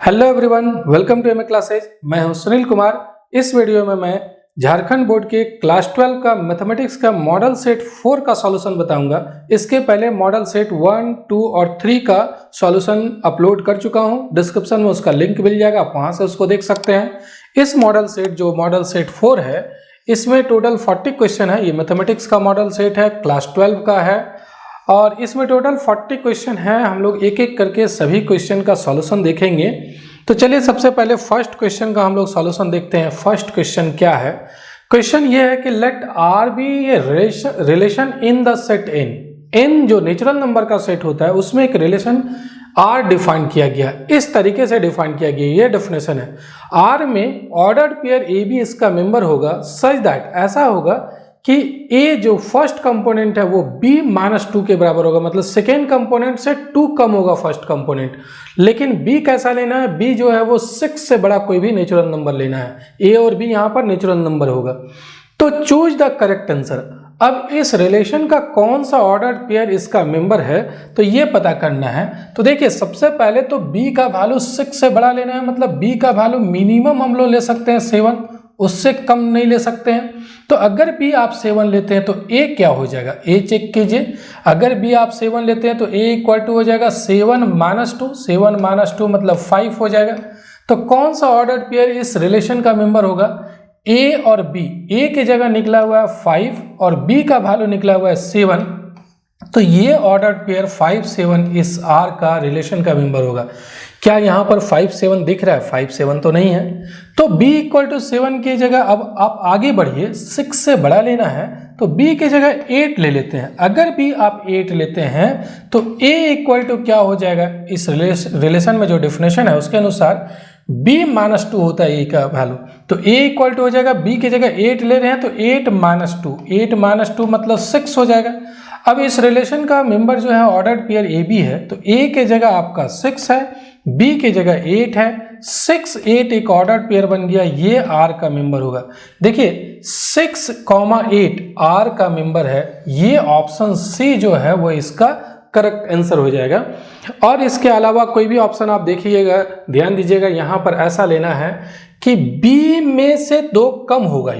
Hello everyone, welcome to MA classes. मैं हूं सुनील कुमार। इस वीडियो में मैं झारखंड बोर्ड के क्लास 12 का मैथमेटिक्स का मॉडल सेट 4 का सॉल्यूशन बताऊंगा। इसके पहले मॉडल सेट 1, 2 और 3 का सॉल्यूशन अपलोड कर चुका हूं। डिस्क्रिप्शन में उसका लिंक मिल जाएगा, आप वहां से उसको देख सकते हैं। इस मॉडल सेट 4 है, इसमें टोटल 40 क्वेश्चन है। ये मैथमेटिक्स का मॉडल सेट है, क्लास 12 का है और इसमें टोटल 40 क्वेश्चन है। हम लोग एक एक करके सभी क्वेश्चन का सॉल्यूशन देखेंगे। तो चलिए सबसे पहले फर्स्ट क्वेश्चन का हम लोग सॉल्यूशन देखते हैं। फर्स्ट क्वेश्चन क्या है? क्वेश्चन ये है कि let R be a relation in the set N. N जो नेचुरल नंबर का सेट होता है उसमें एक रिलेशन आर डिफाइन किया गया, इस तरीके से डिफाइन किया गया। ये डेफिनेशन है। आर में ऑर्डर्ड पेयर ए बी इसका मेंबर होगा सच दैट, ऐसा होगा कि ए जो फर्स्ट कंपोनेंट है वो b -2 के बराबर होगा, मतलब सेकेंड कंपोनेंट से 2 कम होगा फर्स्ट कंपोनेंट। लेकिन b कैसा लेना है? b जो है वो 6 से बड़ा कोई भी नेचुरल नंबर लेना है। a और b यहाँ पर नेचुरल नंबर होगा। तो चूज द करेक्ट आंसर। अब इस रिलेशन का कौन सा ऑर्डर्ड पेयर इसका मेंबर है तो ये पता करना है। तो देखिए सबसे पहले तो b का वैल्यू 6 से बड़ा लेना है, मतलब b का वैल्यू मिनिमम हम लोग ले सकते हैं 7, उससे कम नहीं ले सकते हैं। तो अगर b आप 7 लेते हैं तो a क्या हो जाएगा? a चेक कीजिए। अगर b आप 7 लेते हैं तो a इक्वल टू हो जाएगा 7 - 2 मतलब 5 हो जाएगा। तो कौन सा ऑर्डर्ड पेयर इस रिलेशन का मेंबर होगा? a और b। a की जगह निकला हुआ है 5 और b का वैल्यू निकला हुआ है 7। तो ये ऑर्डर्ड पेयर 5, 7 इस R का रिलेशन का मेंबर होगा। क्या यहाँ पर 5, 7 दिख रहा है? 5, 7 तो नहीं है। तो b इक्वल टू 7 की जगह अब आप आगे बढ़िए, 6 से बड़ा लेना है तो b की जगह 8 ले लेते हैं। अगर b आप 8 लेते हैं तो a इक्वल टू क्या हो जाएगा? इस रिलेशन में जो डेफिनेशन है उसके अनुसार b -2 होता है a का वैल्यू। तो a इक्वल टू हो जाएगा, b की जगह 8 ले रहे हैं तो 8 - 2 मतलब 6 हो जाएगा। अब इस रिलेशन का मेंबर जो है ऑर्डर्ड पेयर ए बी है, तो a के जगह आपका 6 है, b के जगह 8 है। 6, 8 एक ऑर्डर्ड पेयर बन गया, ये r का मेंबर होगा। देखिए 6, 8 r का मेंबर है। ये ऑप्शन सी जो है वो इसका करेक्ट आंसर हो जाएगा। और इसके अलावा कोई भी ऑप्शन आप देखिएगा, ध्यान दीजिएगा, यहाँ पर ऐसा लेना है कि b में से 2 कम होगा।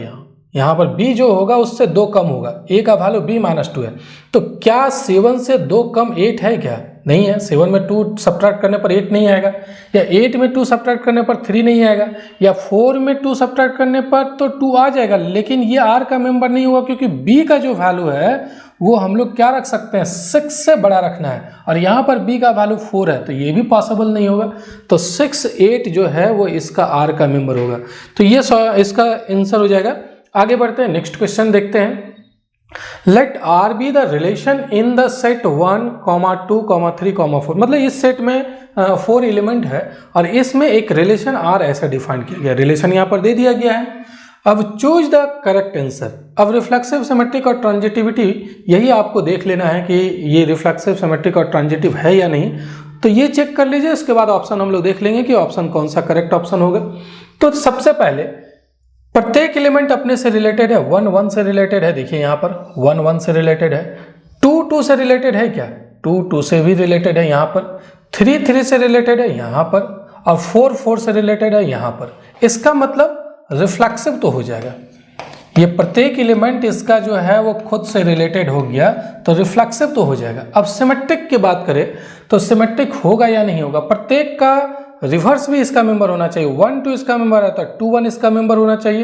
यहाँ पर b जो होगा उससे 2 कम होगा। a का वैल्यू b -2 है। तो क्या 7 से 2 कम 8 है? क्या नहीं है। 7 में 2 सब्ट्रैक्ट करने पर 8 नहीं आएगा, या 8 में 2 सब्ट्रैक्ट करने पर 3 नहीं आएगा, या 4 में 2 सब्ट्रैक्ट करने पर तो 2 आ जाएगा, लेकिन ये r का मेंबर नहीं होगा क्योंकि b का जो वैल्यू है वो हम लोग क्या रख सकते हैं? 6 से बड़ा रखना है और यहाँ पर b का वैल्यू 4 है, तो ये भी पॉसिबल नहीं होगा। तो 6, 8 जो है वो इसका r का मेंबर होगा। तो ये इसका आंसर हो जाएगा। आगे बढ़ते हैं, नेक्स्ट क्वेश्चन देखते हैं। Let R be the relation in the set 1, 2, 3, 4। मतलब इस सेट में 4 एलिमेंट है और इसमें एक रिलेशन आर ऐसा डिफाइन किया गया। रिलेशन यहाँ पर दे दिया गया है। अब चूज द करेक्ट आंसर। अब रिफ्लेक्सिव, सिमेट्रिक और ट्रांजिटिविटी यही आपको देख लेना है कि ये रिफ्लेक्सिव, सिमेट्रिक और ट्रांजिटिव है या नहीं। तो ये चेक कर लीजिए, उसके बाद ऑप्शन हम लोग देख लेंगे कि ऑप्शन कौन सा करेक्ट ऑप्शन होगा। तो सबसे पहले प्रत्येक एलिमेंट अपने से रिलेटेड है। 1, 1 से रिलेटेड है, देखिए यहाँ पर 1, 1 से रिलेटेड है। 2, 2 से रिलेटेड है क्या? 2, 2 से भी रिलेटेड है यहाँ पर। 3, 3 से रिलेटेड है यहाँ पर, और 4, 4 से रिलेटेड है यहाँ पर। इसका मतलब रिफ्लेक्सिव तो हो जाएगा। ये प्रत्येक एलिमेंट इसका जो है वो खुद से रिलेटेड हो गया, तो रिफ्लेक्सिव तो हो जाएगा। अब सिमेट्रिक की बात करें तो सिमेट्रिक होगा या नहीं होगा? प्रत्येक का रिवर्स भी इसका मेंबर होना चाहिए। 1, 2 इसका मेंबर है तो 2, 1 इसका मेंबर होना चाहिए।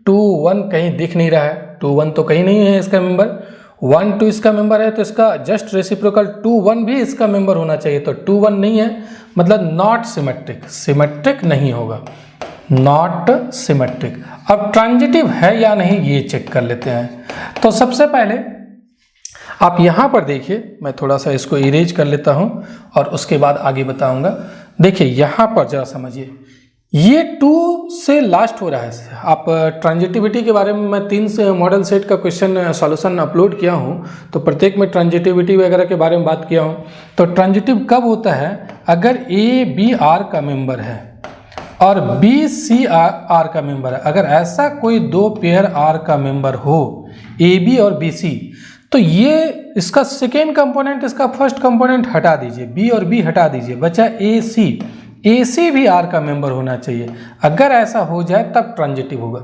2, 1 कहीं दिख नहीं रहा है, 2, 1 तो कहीं नहीं है इसका मेंबर। 1, 2 इसका मेंबर है तो इसका जस्ट रेसिप्रोकल 2, 1 भी इसका मेंबर होना चाहिए। तो 2, 1 नहीं है, मतलब नॉट सिमेट्रिक, सिमेट्रिक नहीं होगा, नॉट सिमेट्रिक। अब ट्रांजिटिव है या नहीं ये चेक कर लेते हैं। तो सबसे पहले आप यहाँ पर देखिए, मैं थोड़ा सा इसको इरेज कर लेता हूँ और उसके बाद आगे बताऊंगा। देखिए यहाँ पर जरा समझिए, ये 2 से लास्ट हो रहा है। आप ट्रांजिटिविटी के बारे में मैं 3 से मॉडल सेट का क्वेश्चन सॉल्यूशन अपलोड किया हूँ, तो प्रत्येक में ट्रांजिटिविटी वगैरह के बारे में बात किया हूँ। तो ट्रांजिटिव कब होता है? अगर ए बी आर का मेंबर है और बी सी आर का मेंबर है। अगर ऐसा कोई 2 पेयर आर का मेंबर हो, ए बी और बी सी, तो ये इसका सेकेंड कंपोनेंट, इसका फर्स्ट कंपोनेंट हटा दीजिए, बी और बी हटा दीजिए, बचा ए सी। AC भी R का मेंबर होना चाहिए। अगर ऐसा हो जाए तब ट्रांजिटिव होगा।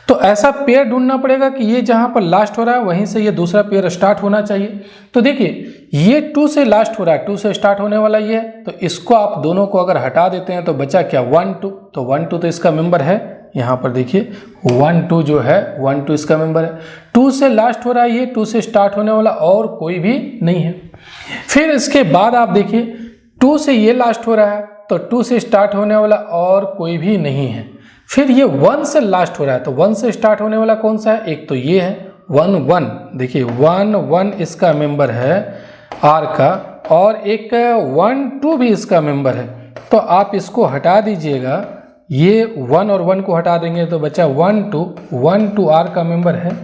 तो ऐसा पेयर ढूंढना पड़ेगा कि ये जहाँ पर लास्ट हो रहा है वहीं से ये दूसरा पेयर स्टार्ट होना चाहिए। तो देखिए ये 2 से लास्ट हो रहा है, 2 से स्टार्ट होने वाला ये है, तो इसको आप दोनों को अगर हटा देते हैं तो बचा क्या 1 2, तो 1 2 तो इसका मेंबर है। यहाँ पर देखिए 1 2 जो है 1 2 इसका मेंबर है। 2 से लास्ट हो रहा है ये, 2 से स्टार्ट होने वाला और कोई भी नहीं है। फिर इसके बाद आप देखिए 2 से ये लास्ट हो रहा है, तो 2 से स्टार्ट होने वाला और कोई भी नहीं है। फिर ये 1 से लास्ट हो रहा है, तो 1 से स्टार्ट होने वाला कौन सा है, एक तो ये है 1 1, देखिए 1 1 इसका मेंबर है R का, और एक 1 2 भी इसका मेंबर है। तो आप इसको हटा दीजिएगा, ये 1 और 1 को हटा देंगे तो बचा 1 2 R का मेंबर है,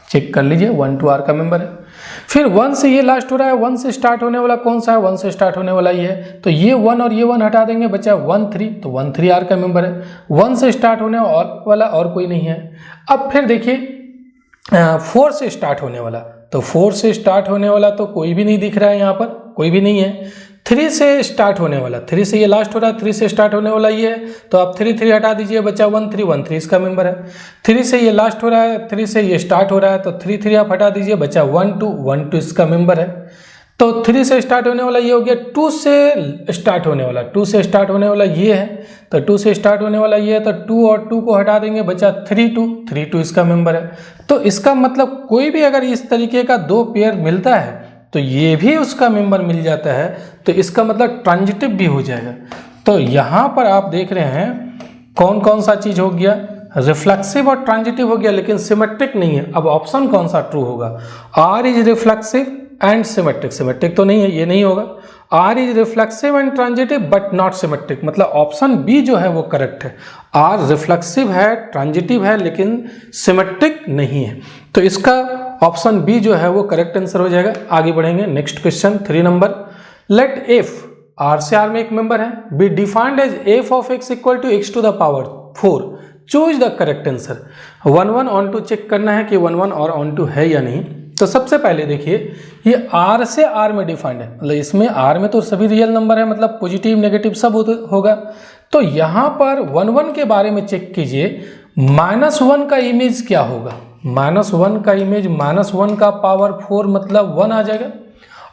चेक कर लीजिए 1 2 R का मेंबर है। फिर 1 से ये लास्ट हो रहा है, 1 से स्टार्ट होने वाला कौन सा है, 1 से स्टार्ट होने वाला ये है, तो ये 1 और ये 1 हटा देंगे, बचा 1 3, तो 1 3 R का मेंबर है। 1 से स्टार्ट होने वाला और कोई नहीं है। अब फिर देखिए 4 से स्टार्ट होने वाला, तो 4 से स्टार्ट होने वाला तो कोई भी नहीं दिख रहा है, यहाँ पर कोई भी नहीं है। 3 से स्टार्ट होने वाला, 3 से ये लास्ट हो रहा है, 3 से स्टार्ट होने वाला ये है, तो आप 3 3 हटा दीजिए, बचा 1 3 इसका मेंबर है। 3 से ये लास्ट हो रहा है, 3 से ये स्टार्ट हो रहा है, तो 3 3 आप हटा दीजिए, बचा 1 2 इसका मेंबर है। तो 3 से स्टार्ट होने वाला ये हो गया। 2 से स्टार्ट होने वाला, 2 से स्टार्ट होने वाला ये है, तो 2 से स्टार्ट होने वाला ये है, तो 2 और 2 को हटा देंगे, बचा 3 2 इसका मेंबर है। तो इसका मतलब कोई भी अगर इस तरीके का 2 पेयर मिलता है तो ये भी उसका मेंबर मिल जाता है, तो इसका मतलब ट्रांजिटिव भी हो जाएगा। तो यहाँ पर आप देख रहे हैं कौन कौन सा चीज हो गया, रिफ्लेक्सिव और ट्रांजिटिव हो गया, लेकिन सिमेट्रिक नहीं है। अब ऑप्शन कौन सा ट्रू होगा, R is reflexive and symmetric, symmetric तो नहीं है, ये नहीं होगा। R is reflexive and transitive but not symmetric, मतलब ऑप्शन बी जो है वो करेक्ट है। R रिफ्लेक्सिव है, ट्रांजिटिव है, लेकिन सिमेट्रिक नहीं है, तो इसका ऑप्शन बी जो है वो करेक्ट आंसर हो जाएगा। आगे बढ़ेंगे, next question 3 number. Let f, R से R में एक मेंबर है, be defined as f of x equal to x to the power 4, choose the correct answer. 1 1 onto check करना है कि 1 1 और ऑन टू है या नहीं। तो सबसे पहले देखिए ये R से R में डिफाइंड है, मतलब इसमें R में तो सभी रियल नंबर है, मतलब पॉजिटिव नेगेटिव सब होगा। तो यहाँ पर 1 1 के बारे में चेक कीजिए, -1 का इमेज क्या होगा, -1 का इमेज -1 का पावर 4 मतलब 1 आ जाएगा।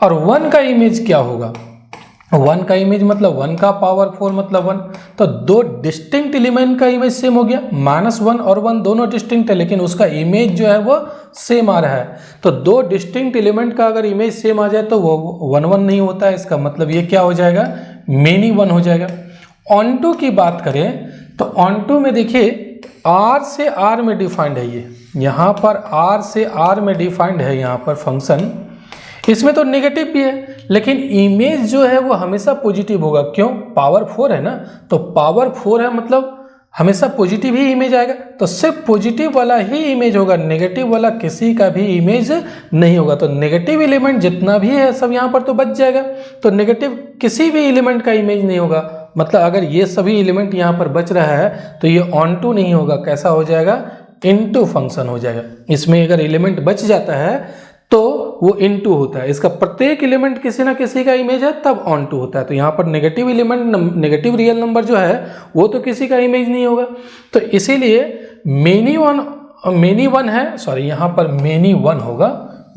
और 1 का इमेज क्या होगा, 1 का इमेज मतलब 1 का पावर 4 मतलब 1। तो 2 डिस्टिंक्ट एलिमेंट का इमेज सेम हो गया, -1 और 1 दोनों डिस्टिंक्ट है, लेकिन उसका इमेज जो है वो सेम आ रहा है। तो 2 डिस्टिंक्ट एलिमेंट का अगर इमेज सेम आ जाए तो वो 1 1 नहीं होता है, इसका मतलब ये क्या हो जाएगा, मेनी 1 हो जाएगा। ऑन टू की बात करें तो ऑन टू में देखिए R से R में डिफाइंड है, ये यहाँ पर R से R में डिफाइंड है यहाँ पर फंक्शन, इसमें तो नेगेटिव भी है, लेकिन इमेज जो है वो हमेशा पॉजिटिव होगा। क्यों, पावर 4 है ना, तो पावर 4 है मतलब हमेशा पॉजिटिव ही इमेज आएगा, तो सिर्फ पॉजिटिव वाला ही इमेज होगा, नेगेटिव वाला किसी का भी इमेज नहीं होगा। तो नेगेटिव एलिमेंट जितना भी है सब यहाँ पर तो बच जाएगा, तो नेगेटिव किसी भी एलिमेंट का इमेज नहीं होगा। मतलब अगर ये सभी एलिमेंट यहाँ पर बच रहा है तो ये ऑन टू नहीं होगा, कैसा हो जाएगा, इनटू फंक्शन हो जाएगा। इसमें अगर एलिमेंट बच जाता है तो वो इनटू होता है, इसका प्रत्येक एलिमेंट किसी ना किसी का इमेज है तब ऑन टू होता है। तो यहाँ पर negative element, negative real number जो है वो तो किसी का इमेज नहीं होगा, तो इसीलिए मेनी वन है, सॉरी यहाँ पर मेनी 1 होगा,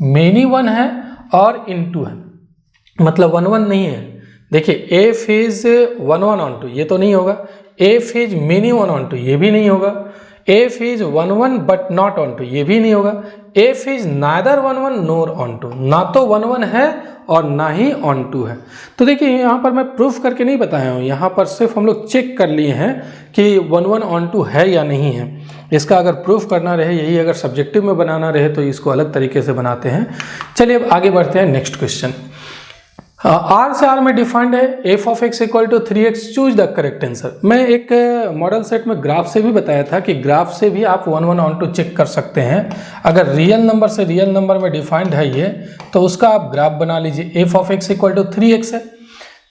मेनी 1 है और इनटू है, मतलब 1 1 नहीं है। देखिए एफ इज 1 1 ऑन टू, ये तो नहीं होगा। F is many 1 onto, ये भी नहीं होगा। F is 1 1 but not onto, ये भी नहीं होगा। F is neither 1 1 nor onto, ना तो 1 1 है और ना ही ऑन टू है। तो देखिए यहाँ पर मैं प्रूफ करके नहीं बताया हूँ, यहाँ पर सिर्फ हम लोग चेक कर लिए हैं कि 1 1 ऑन टू है या नहीं है। इसका अगर प्रूफ करना रहे, यही अगर सब्जेक्टिव में बनाना रहे तो इसको अलग तरीके से बनाते हैं। चलिए अब आगे बढ़ते हैं, नेक्स्ट क्वेश्चन। R से R में डिफाइंड है f of x equal to 3x, choose the correct answer. मैं एक मॉडल सेट में ग्राफ से भी बताया था कि ग्राफ से भी आप 1 1 ऑन टू चेक कर सकते हैं। अगर रियल नंबर से रियल नंबर में डिफाइंड है ये, तो उसका आप ग्राफ बना लीजिए। f of x equal to 3x है,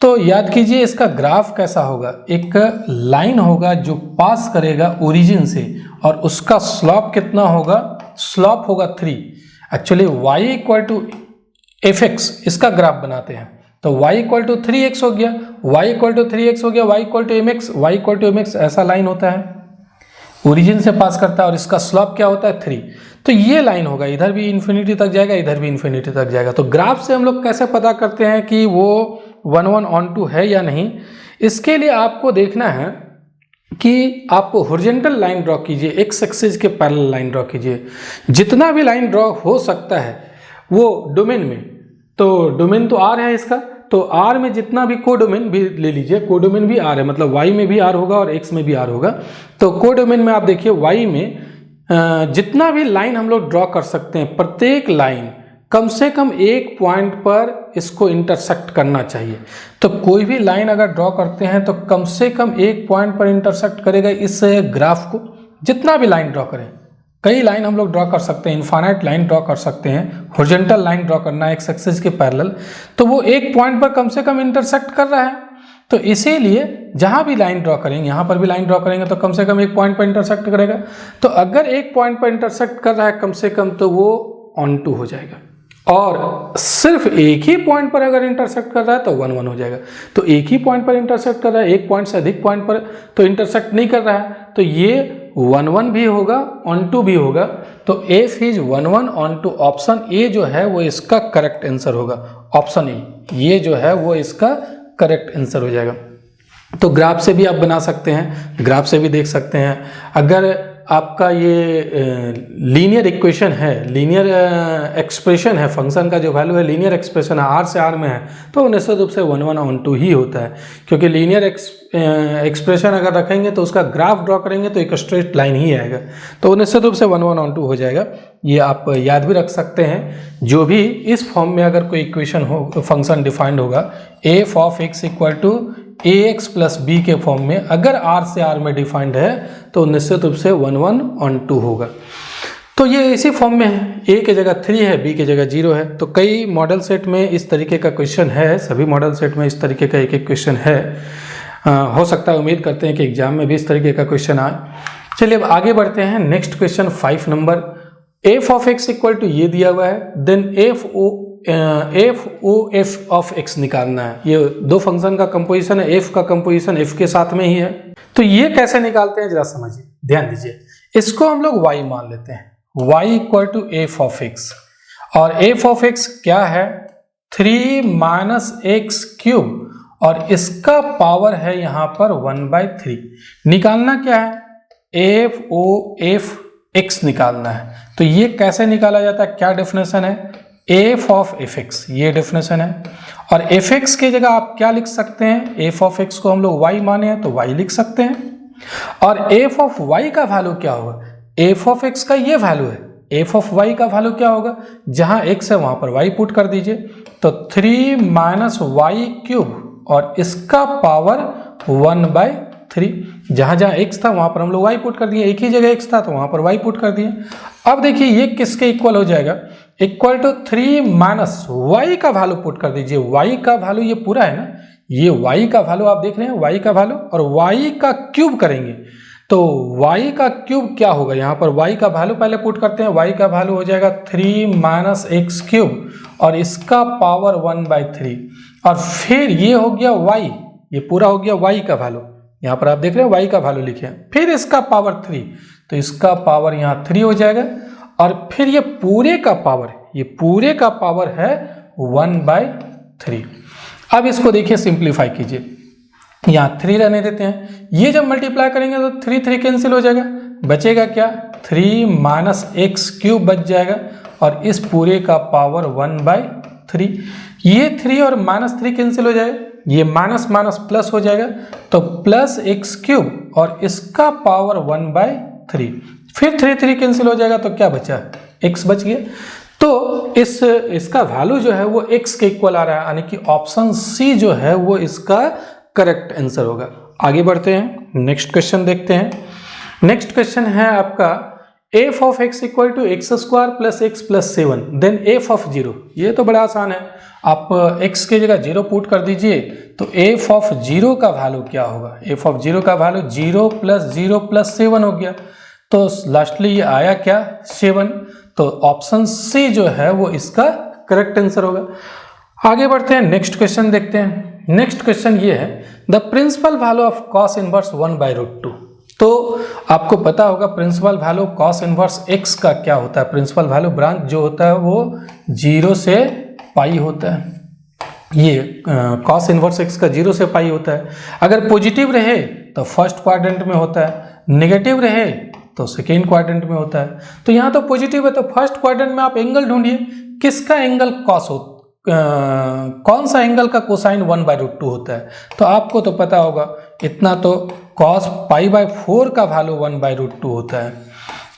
तो याद कीजिए इसका ग्राफ कैसा होगा, एक लाइन होगा जो पास करेगा ओरिजिन से, और उसका स्लॉप कितना होगा, स्लॉप होगा 3। Actually y equal to fx, इसका ग्राफ बनाते हैं। तो y इक्वल टू 3x हो गया, y इक्वल टू 3x हो गया, y equal to mx, y equal to mx ऐसा लाइन होता है, ओरिजिन से पास करता है और इसका स्लोप क्या होता है 3। तो ये लाइन होगा, इधर भी इन्फिनिटी तक जाएगा, इधर भी इन्फिनिटी तक जाएगा। तो ग्राफ से हम लोग कैसे पता करते हैं कि वो 1 1 ऑन टू है या नहीं? इसके लिए आपको देखना है कि आप हॉरिजॉन्टल लाइन ड्रॉ कीजिए, एक्स एक्सिस के पैरेलल लाइन ड्रॉ कीजिए, जितना भी लाइन ड्रॉ हो सकता है वो डोमेन में। तो डोमेन तो आर है इसका, तो आर में जितना भी कोडोमेन भी ले लीजिए, कोडोमेन भी आर है, मतलब वाई में भी आर होगा और एक्स में भी आर होगा। तो कोडोमेन में आप देखिए वाई में जितना भी लाइन हम लोग ड्रॉ कर सकते हैं, प्रत्येक लाइन कम से कम एक पॉइंट पर इसको इंटरसेक्ट करना चाहिए। तो कोई भी लाइन अगर ड्रॉ करते हैं तो कम से कम एक पॉइंट पर इंटरसेक्ट करेगा इस ग्राफ को। जितना भी लाइन ड्रॉ करें, कई लाइन हम लोग ड्रॉ कर सकते हैं, इनफाइनाइट लाइन ड्रॉ कर सकते हैं, हॉरिजॉन्टल लाइन ड्रॉ करना है एक्स एक्सिस के पैरेलल, तो वो एक पॉइंट पर कम से कम इंटरसेक्ट कर रहा है। तो इसीलिए जहां भी लाइन ड्रॉ करेंगे, यहाँ पर भी लाइन ड्रॉ करेंगे तो कम से कम एक पॉइंट पर इंटरसेक्ट करेगा। तो अगर एक पॉइंट पर इंटरसेक्ट कर रहा है कम से कम, तो वो ऑन टू हो जाएगा। और सिर्फ एक ही पॉइंट पर अगर इंटरसेक्ट कर रहा है तो 1 1 हो जाएगा। तो एक ही पॉइंट पर इंटरसेक्ट कर रहा है, एक पॉइंट से अधिक पॉइंट पर तो इंटरसेक्ट नहीं कर रहा है, तो ये 1 1 भी होगा, ऑन टू भी होगा। तो F is 1 1 onto. Option A जो है वो इसका करेक्ट आंसर होगा। ऑप्शन ए ये जो है वो इसका करेक्ट आंसर हो जाएगा। तो ग्राफ से भी आप बना सकते हैं, ग्राफ से भी देख सकते हैं। अगर आपका ये लीनियर इक्वेशन है, लीनियर एक्सप्रेशन है, फंक्शन का जो वैल्यू है लीनियर एक्सप्रेशन है, आर से आर में है, तो निश्चित रूप से 1 1 ऑन टू ही होता है। क्योंकि लीनियर एक्सप्रेशन अगर रखेंगे तो उसका ग्राफ ड्रॉ करेंगे तो एक स्ट्रेट लाइन ही आएगा, तो निश्चित रूप से 1 1 ऑन टू हो जाएगा। ये आप याद भी रख सकते हैं। जो भी इस फॉर्म में अगर कोई इक्वेशन हो, फंक्शन डिफाइंड होगा, F of x equal to A X plus B के फॉर्म में, अगर आर से आर में डिफाइंड है तो निश्चित रूप से 1 1 ऑन टू होगा। तो ये इसी फॉर्म में है, ए की जगह 3 है, बी की जगह 0 है। तो कई मॉडल सेट में इस तरीके का क्वेश्चन है, सभी मॉडल सेट में इस तरीके का एक एक क्वेश्चन है। हो सकता है, उम्मीद करते हैं कि एग्जाम में भी इस तरीके का क्वेश्चन आए। चलिए अब आगे बढ़ते हैं। Next question 5 number, F of x equal to ये दिया हुआ है, then F O F of X निकालना है। ये दो फंक्शन का कंपोजिशन है, एफ का कंपोजिशन एफ के साथ में ही है। तो ये कैसे निकालते हैं जरा समझिए, ध्यान दीजिए। इसको हम लोग y मान लेते हैं, y equal to F of X, और एफ ऑफ एक्स क्या है 3 माइनस एक्स क्यूब, और इसका पावर है यहाँ पर 1/3। निकालना क्या है, एफ ओ एफ एक्स निकालना है। तो ये कैसे निकाला जाता है, क्या डेफिनेशन है, एफ ऑफ एफ एक्स, ये डेफिनेशन है। और एफ एक्स की जगह आप क्या लिख सकते हैं, एफ ऑफ एक्स को हम लोग y माने हैं तो y लिख सकते हैं। और एफ ऑफ y का वैल्यू क्या होगा, एफ ऑफ एक्स का ये वैल्यू है, एफ ऑफ y का वैल्यू क्या होगा, जहां x है वहां पर y पुट कर दीजिए। तो 3 माइनस वाई क्यूब और इसका पावर 1/3। जहां जहां x था वहां पर हम लोग y पुट कर दिए, एक ही जगह x था तो वहां पर y पुट कर दिए। अब देखिए ये किसके इक्वल हो जाएगा, इक्वल टू 3 माइनस वाई का वैल्यू पुट कर दीजिए। y का वैल्यू ये पूरा है ना, ये y का वैल्यू आप देख रहे हैं, y का वैल्यू, और y का क्यूब करेंगे तो y का क्यूब क्या होगा, यहाँ पर y का वैल्यू पहले पुट करते हैं, y का वैल्यू हो जाएगा 3 माइनस एक्स क्यूब और इसका पावर 1/3। और फिर ये हो गया y, ये पूरा हो गया y का वैल्यू, यहाँ पर आप देख रहे हैं y का वैल्यू लिखे हैं, फिर इसका पावर 3, तो इसका पावर यहाँ 3 हो जाएगा। और फिर ये पूरे का पावर, ये पूरे का पावर है 1/3। अब इसको देखिए सिंप्लीफाई कीजिए, यहाँ 3 रहने देते हैं, ये जब मल्टीप्लाई करेंगे तो 3 कैंसिल हो जाएगा, बचेगा क्या 3 माइनस एक्स क्यूब बच जाएगा और इस पूरे का पावर 1/3। ये 3 और -3 कैंसिल हो जाएगा, ये माइनस माइनस प्लस हो जाएगा तो प्लस एक्स क्यूब और इसका पावर 1/3। फिर 3 कैंसिल हो जाएगा तो क्या बचा, x बच गया। तो इसका वैल्यू जो है वो x के इक्वल आ रहा है, यानी कि ऑप्शन सी जो है वो इसका करेक्ट आंसर होगा। आगे बढ़ते हैं, नेक्स्ट क्वेश्चन देखते हैं। नेक्स्ट क्वेश्चन है आपका F of x equal to X square plus X plus 7, then F of 0। ये तो बड़ा आसान है, आप x की जगह 0 पुट कर दीजिए तो एफ ऑफ 0 का वैल्यू क्या होगा, एफ ऑफ 0 का वैल्यू 0 प्लस 7 हो गया, तो लास्टली ये आया क्या 7। तो ऑप्शन सी जो है वो इसका करेक्ट आंसर होगा। आगे बढ़ते हैं, नेक्स्ट क्वेश्चन देखते हैं। नेक्स्ट क्वेश्चन ये है, the principal value of cos inverse 1/√2। तो आपको पता होगा principal value cos inverse x का क्या होता है। प्रिंसिपल वैल्यू ब्रांच जो होता है वो 0 से पाई होता है। ये कॉस इनवर्स x का 0 से पाई होता है। अगर पॉजिटिव रहे तो फर्स्ट क्वाड्रेंट में होता है, नेगेटिव रहे तो सेकेंड क्वाड्रेंट में होता है। तो यहाँ तो पॉजिटिव है तो फर्स्ट क्वाड्रेंट में आप एंगल ढूंढिए, किसका एंगल कॉस हो, कौन सा एंगल का कोसाइन 1/√2 होता है। तो आपको तो पता होगा इतना, तो कॉस π/4 का वैल्यू 1/√2 होता है।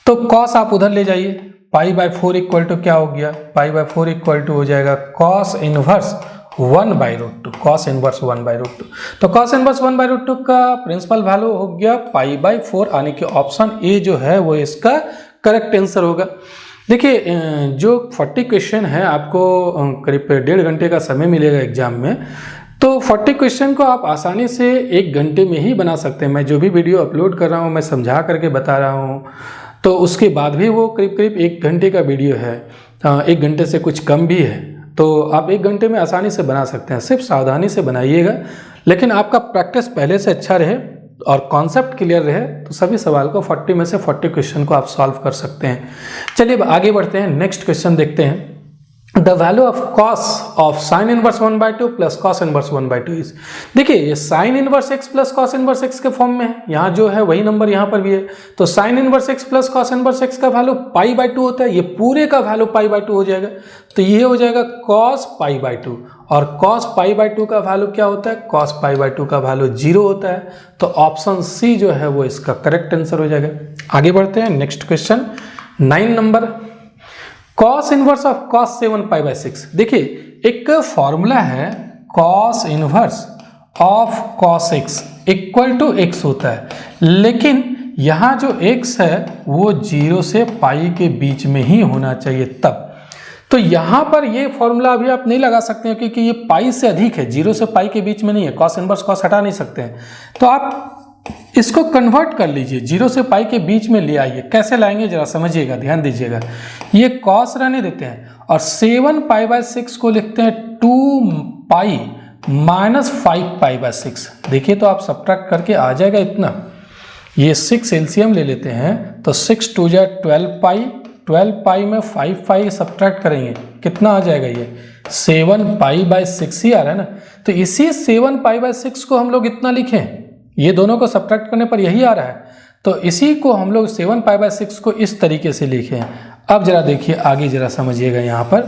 तो कॉस आप उधर ले जाइए, π/4 इक्वल टू क्या हो गया, π/4 इक्वल टू हो जाएगा कॉस इनवर्स 1/√2, कॉस इनवर्स 1/√2। तो कॉस इनवर्स 1/√2 का प्रिंसिपल वैल्यू हो गया π/4, यानी कि ऑप्शन ए जो है वो इसका करेक्ट आंसर होगा। देखिए जो 40 क्वेश्चन है आपको करीब 1.5 घंटे का समय मिलेगा एग्जाम में, तो 40 क्वेश्चन को आप आसानी से 1 घंटे में ही बना सकते हैं। मैं जो भी वीडियो अपलोड कर रहा हूँ मैं समझा करके बता रहा हूँ, तो उसके बाद भी वो करीब 1 घंटे का वीडियो है, 1 घंटे से कुछ कम भी है, तो आप 1 घंटे में आसानी से बना सकते हैं। सिर्फ सावधानी से बनाइएगा, लेकिन आपका प्रैक्टिस पहले से अच्छा रहे और कॉन्सेप्ट क्लियर रहे तो सभी सवाल को 40 में से 40 क्वेश्चन को आप सॉल्व कर सकते हैं। चलिए अब आगे बढ़ते हैं, नेक्स्ट क्वेश्चन देखते हैं। The value of cos of sine inverse 1/2 plus cos inverse 1/2 is. देखिए ये sine inverse x plus cos inverse x के फॉर्म में है, यहाँ जो है वही नंबर यहाँ पर भी है। तो sine inverse x plus cos inverse x का वैल्यू π/2 होता है, ये पूरे का वैल्यू π/2 हो जाएगा। तो ये हो जाएगा cos π/2, और cos π/2 का वैल्यू क्या होता है, cos π/2 का वैल्यू 0 होता है। तो ऑप्शन सी जो है वो इसका करेक्ट आंसर हो जाएगा। आगे बढ़ते हैं, next question 9 number, cos inverse of cos 7π/6। देखिए एक फॉर्मूला है cos inverse of cos x equal to x होता है, लेकिन यहाँ जो x है वो 0 से पाई के बीच में ही होना चाहिए तब। तो यहाँ पर ये फॉर्मूला अभी आप नहीं लगा सकते हैं क्योंकि ये पाई से अधिक है, 0 से पाई के बीच में नहीं है। cos इनवर्स cos हटा नहीं सकते हैं, तो आप इसको कन्वर्ट कर लीजिए, 0 से पाई के बीच में ले आइए। कैसे लाएंगे जरा समझिएगा, ध्यान दीजिएगा। ये कॉस रहने देते हैं और 7π/6 को लिखते हैं 2π माइनस 5π/6। देखिए तो आप सब्ट्रैक्ट करके आ जाएगा इतना, ये 6 एलसीएम ले लेते हैं तो 6 2 जा 12π, 12π में 5π सब्ट्रैक्ट करेंगे कितना आ जाएगा, ये 7π/6 ही आ रहा है ना। तो इसी 7π/6 को हम लोग इतना लिखें, ये दोनों को सब्ट्रैक्ट करने पर यही आ रहा है, तो इसी को हम लोग 7π/6 को इस तरीके से लिखे हैं। अब जरा देखिए आगे जरा समझिएगा, यहाँ पर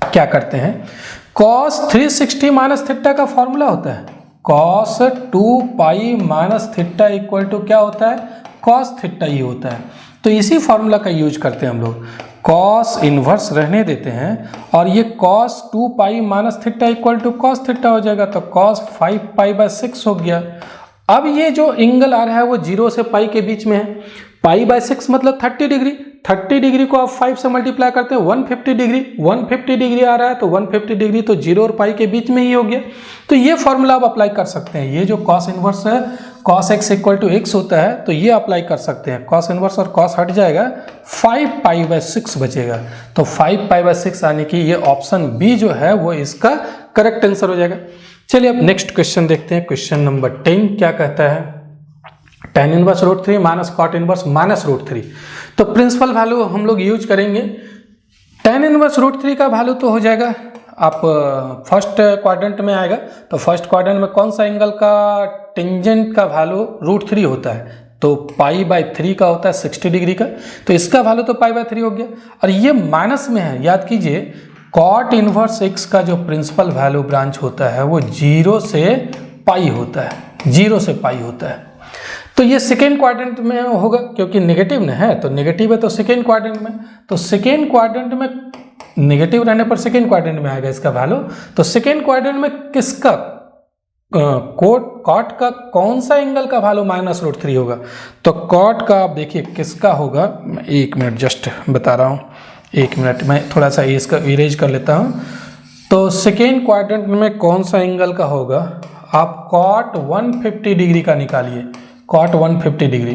क्या करते हैं। cos 360 माइनस थीटा का फॉर्मूला होता है cos 2π minus theta equal to क्या होता है, cos थीटा ही होता है। तो इसी फॉर्मूला का यूज करते हैं हम लोग, cos इनवर्स रहने देते हैं और ये cos 2π minus theta equal to cos theta हो जाएगा, तो cos 5π/6 हो गया। अब ये जो एंगल आ रहा है वो 0 से पाई के बीच में है, π/6 मतलब 30 डिग्री, 30 डिग्री को आप 5 से मल्टीप्लाई करते हैं 150 डिग्री, 150 डिग्री आ रहा है तो 150 डिग्री तो 0 और पाई के बीच में ही हो गया। तो ये फॉर्मूला आप अप्लाई कर सकते हैं, ये जो cos इनवर्स है cos x equal to x होता है तो ये अप्लाई कर सकते हैं। cos इनवर्स और cos हट जाएगा, 5π/6 बचेगा। तो 5π/6 आने की ये ऑप्शन बी जो है वो इसका करेक्ट आंसर हो जाएगा। चलिए अब नेक्स्ट क्वेश्चन देखते हैं, क्वेश्चन नंबर 10 क्या कहता है। tan inverse √3 minus cot inverse minus √3। तो प्रिंसिपल वैल्यू हम लोग यूज करेंगे। tan इनवर्स √3 का वैल्यू तो हो जाएगा, आप फर्स्ट क्वाड्रेंट में आएगा तो फर्स्ट क्वाड्रेंट में कौन सा एंगल का टेंजेंट का वैल्यू √3 होता है, तो π/3 का होता है 60 डिग्री का, तो इसका वैल्यू तो π/3 हो गया। और ये माइनस में है, याद कीजिए cot इनवर्स x का जो प्रिंसिपल वैल्यू ब्रांच होता है वो 0 से पाई होता है, 0 से पाई होता है। तो ये सेकेंड क्वाड्रेंट में होगा क्योंकि नेगेटिव न है, तो नेगेटिव है तो सेकेंड क्वाड्रेंट में, तो सेकेंड क्वाड्रेंट में नेगेटिव रहने पर सेकेंड क्वाड्रेंट में आएगा इसका वैल्यू। तो सेकेंड क्वाड्रेंट में किसका कॉट का कौन सा एंगल का वैल्यू -√3 होगा, तो कॉट का आप देखिए किसका होगा, मैं 1 मिनट जस्ट बता रहा हूँ, 1 मिनट मैं थोड़ा सा इसका इरेज कर लेता हूँ। तो सेकेंड क्वाड्रेंट में कौन सा एंगल का होगा, आप cot 150 डिग्री का निकालिए, cot 150 डिग्री।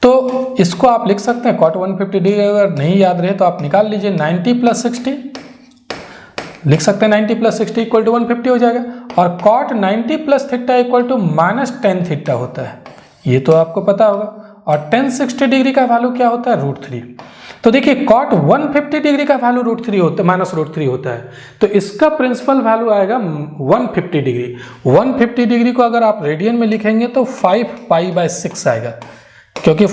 तो इसको आप लिख सकते हैं cot 150 डिग्री, अगर नहीं याद रहे तो आप निकाल लीजिए 90 + 60, लिख सकते हैं 90 प्लस 60 इक्वल टू 150 हो जाएगा। और cot 90 plus theta equal to minus ten theta होता है, ये तो आपको पता होगा। और टेन 60 डिग्री का वैल्यू क्या होता है, √3। तो देखिए कॉट 150 डिग्री का वैल्यू √3 होता है, माइनस √3 होता है, तो इसका प्रिंसिपल वैल्यू आएगा 150 डिग्री। 150 डिग्री को अगर आप रेडियन में लिखेंगे तो 5π/6 आएगा, क्योंकि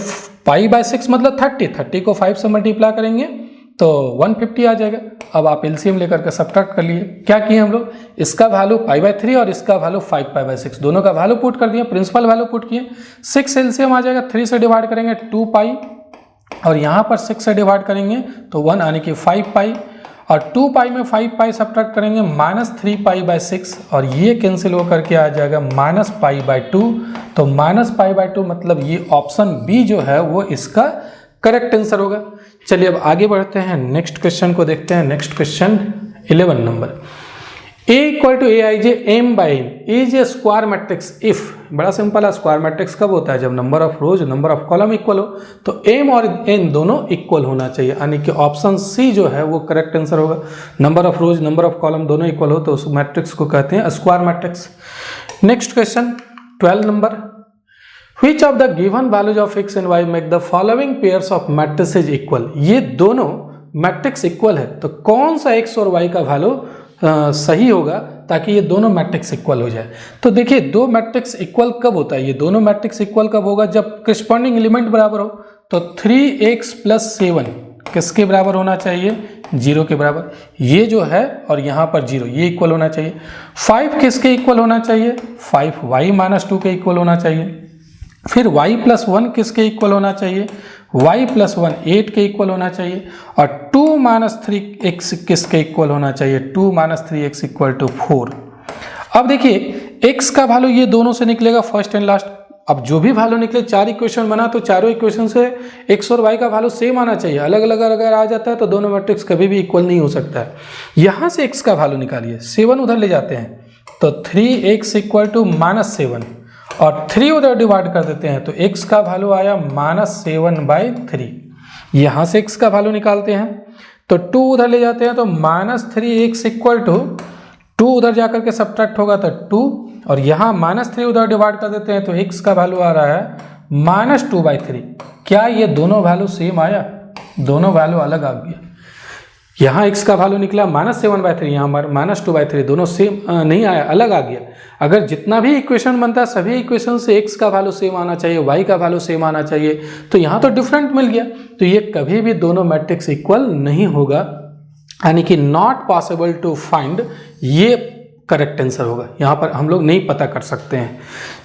π/6 मतलब 30 को 5 से मल्टीप्लाई करेंगे तो 150 आ जाएगा। अब आप एलसीएम लेकर के सब्ट्रैक्ट कर लिए। क्या किए हम लोग, इसका वैल्यू π/3 और इसका वैल्यू 5π/6, दोनों का वैल्यू पुट कर दिया, प्रिंसिपल वैल्यू पुट किए। 6 एलसीएम आ जाएगा, 3 से डिवाइड करेंगे 2π, और यहाँ पर 6 से डिवाइड करेंगे तो 1 यानी कि 5π, और 2π में 5π सब्ट्रैक्ट करेंगे -3π/6, और ये कैंसिल होकर के आ जाएगा -π/2। तो -π/2 मतलब ये ऑप्शन बी जो है वो इसका करेक्ट आंसर होगा। चलिए अब आगे बढ़ते हैं, नेक्स्ट क्वेश्चन को देखते हैं। Next question 11 number, A equal to Aij m/n is A square matrix if, बड़ा सिंपल है, स्क्वायर मैट्रिक्स कब होता है, जब number of rows number of column equal हो। तो m और n दोनों इक्वल होना चाहिए, यानी कि ऑप्शन सी जो है वो करेक्ट आंसर होगा। Number of rows number of column दोनों इक्वल हो तो उस मैट्रिक्स को कहते हैं square matrix. Next question 12 number, Which of the given values of x and y make the following pairs of matrices equal? ये दोनों मैट्रिक्स इक्वल है, तो कौन सा x और y का वैल्यू सही होगा ताकि ये दोनों मैट्रिक्स इक्वल हो जाए। तो देखिए दो मैट्रिक्स इक्वल कब होता है, ये दोनों मैट्रिक्स इक्वल कब होगा, जब करस्पॉन्डिंग एलिमेंट बराबर हो। तो 3x + 7 किसके बराबर होना चाहिए, 0 के बराबर, ये जो है, और यहाँ पर 0, ये इक्वल होना चाहिए। 5 किसके इक्वल होना चाहिए, 5y-2 के इक्वल होना चाहिए। फिर y + 1 किसके इक्वल होना चाहिए, y + 1 8 के इक्वल होना चाहिए। और 2 - 3x किसके इक्वल होना चाहिए, 2 - 3x = 4। अब देखिए x का वैल्यू ये दोनों से निकलेगा, फर्स्ट एंड लास्ट। अब जो भी वैल्यू निकले, 4 इक्वेशन बना तो चारों इक्वेशन से x और y का वैल्यू सेम आना चाहिए। अलग अलग अगर आ जाता है तो दोनों मैट्रिक्स कभी भी इक्वल नहीं हो सकता है। यहाँ से x का वैल्यू निकालिए, 7 उधर ले जाते हैं तो 3x = -7, और 3 उधर डिवाइड कर देते हैं तो x का वैल्यू आया -7/3। यहाँ से x का वैल्यू निकालते हैं तो 2 उधर ले जाते हैं तो -3x = 2 उधर जाकर के सब्ट्रैक्ट होगा तो 2, और यहाँ -3 उधर डिवाइड कर देते हैं तो x का वैल्यू आ रहा है -2/3। क्या ये दोनों वैल्यू सेम आया, दोनों वैल्यू अलग आ गया। यहाँ x का वैल्यू निकला -7/3, यहाँ पर -2/3, दोनों सेम नहीं आया, अलग आ गया। अगर जितना भी इक्वेशन बनता है सभी इक्वेशन से x का वैल्यू सेम आना चाहिए, y का वैल्यू सेम आना चाहिए, तो यहाँ तो डिफरेंट मिल गया, तो ये कभी भी दोनों मैट्रिक्स इक्वल नहीं होगा, यानी कि नॉट पॉसिबल टू फाइंड, ये करेक्ट आंसर होगा। यहाँ पर हम लोग नहीं पता कर सकते हैं।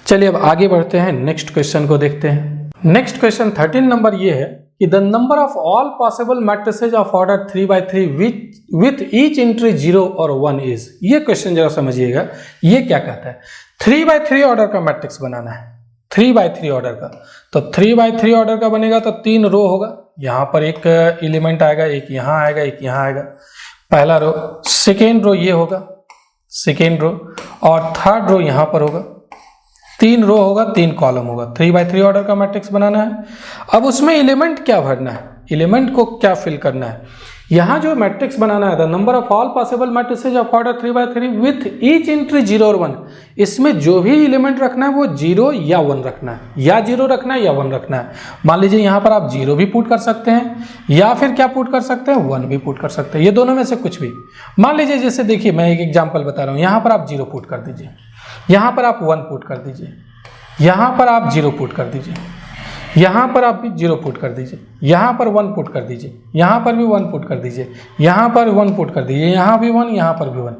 चलिए अब आगे बढ़ते हैं, नेक्स्ट क्वेश्चन को देखते हैं। नेक्स्ट क्वेश्चन 13 नंबर ये है कि the number of all possible matrices of order 3/3 with each entry 0 और 1 इज। ये क्वेश्चन जरा समझिएगा, ये क्या कहता है, 3/3 ऑर्डर का मैट्रिक्स बनाना है, 3/3 ऑर्डर का। तो 3/3 ऑर्डर का बनेगा तो 3 रो होगा, यहाँ पर एक एलिमेंट आएगा, एक यहाँ आएगा, एक यहाँ आएगा, पहला रो। सेकेंड रो ये होगा, सेकेंड रो, और थर्ड रो यहाँ पर होगा। 3 रो होगा, 3 कॉलम होगा। 3/3 ऑर्डर का मैट्रिक्स बनाना है। अब उसमें एलिमेंट क्या भरना है, एलिमेंट को क्या फिल करना है। यहाँ जो मैट्रिक्स बनाना है, the number of all possible matrices of order 3/3 with each entry 0 और 1, इसमें जो भी एलिमेंट रखना है वो 0 या 1 रखना है, या 0 रखना है या 1 रखना है। मान लीजिए यहाँ पर आप 0 भी पुट कर सकते हैं, या फिर क्या पुट कर सकते हैं, 1 भी पुट कर सकते हैं, ये दोनों में से कुछ भी। मान लीजिए जैसे देखिए मैं एक एग्जाम्पल बता रहा हूँ, यहाँ पर आप 0 पुट कर दीजिए, यहाँ पर आप 1 पुट कर दीजिए, यहाँ पर आप 0 पुट कर दीजिए, यहाँ पर आप भी 0 पुट कर दीजिए, यहाँ पर 1 पुट कर दीजिए, यहाँ पर भी 1 पुट कर दीजिए, यहाँ पर 1 पुट कर दीजिए, यहाँ भी 1, यहाँ पर भी 1।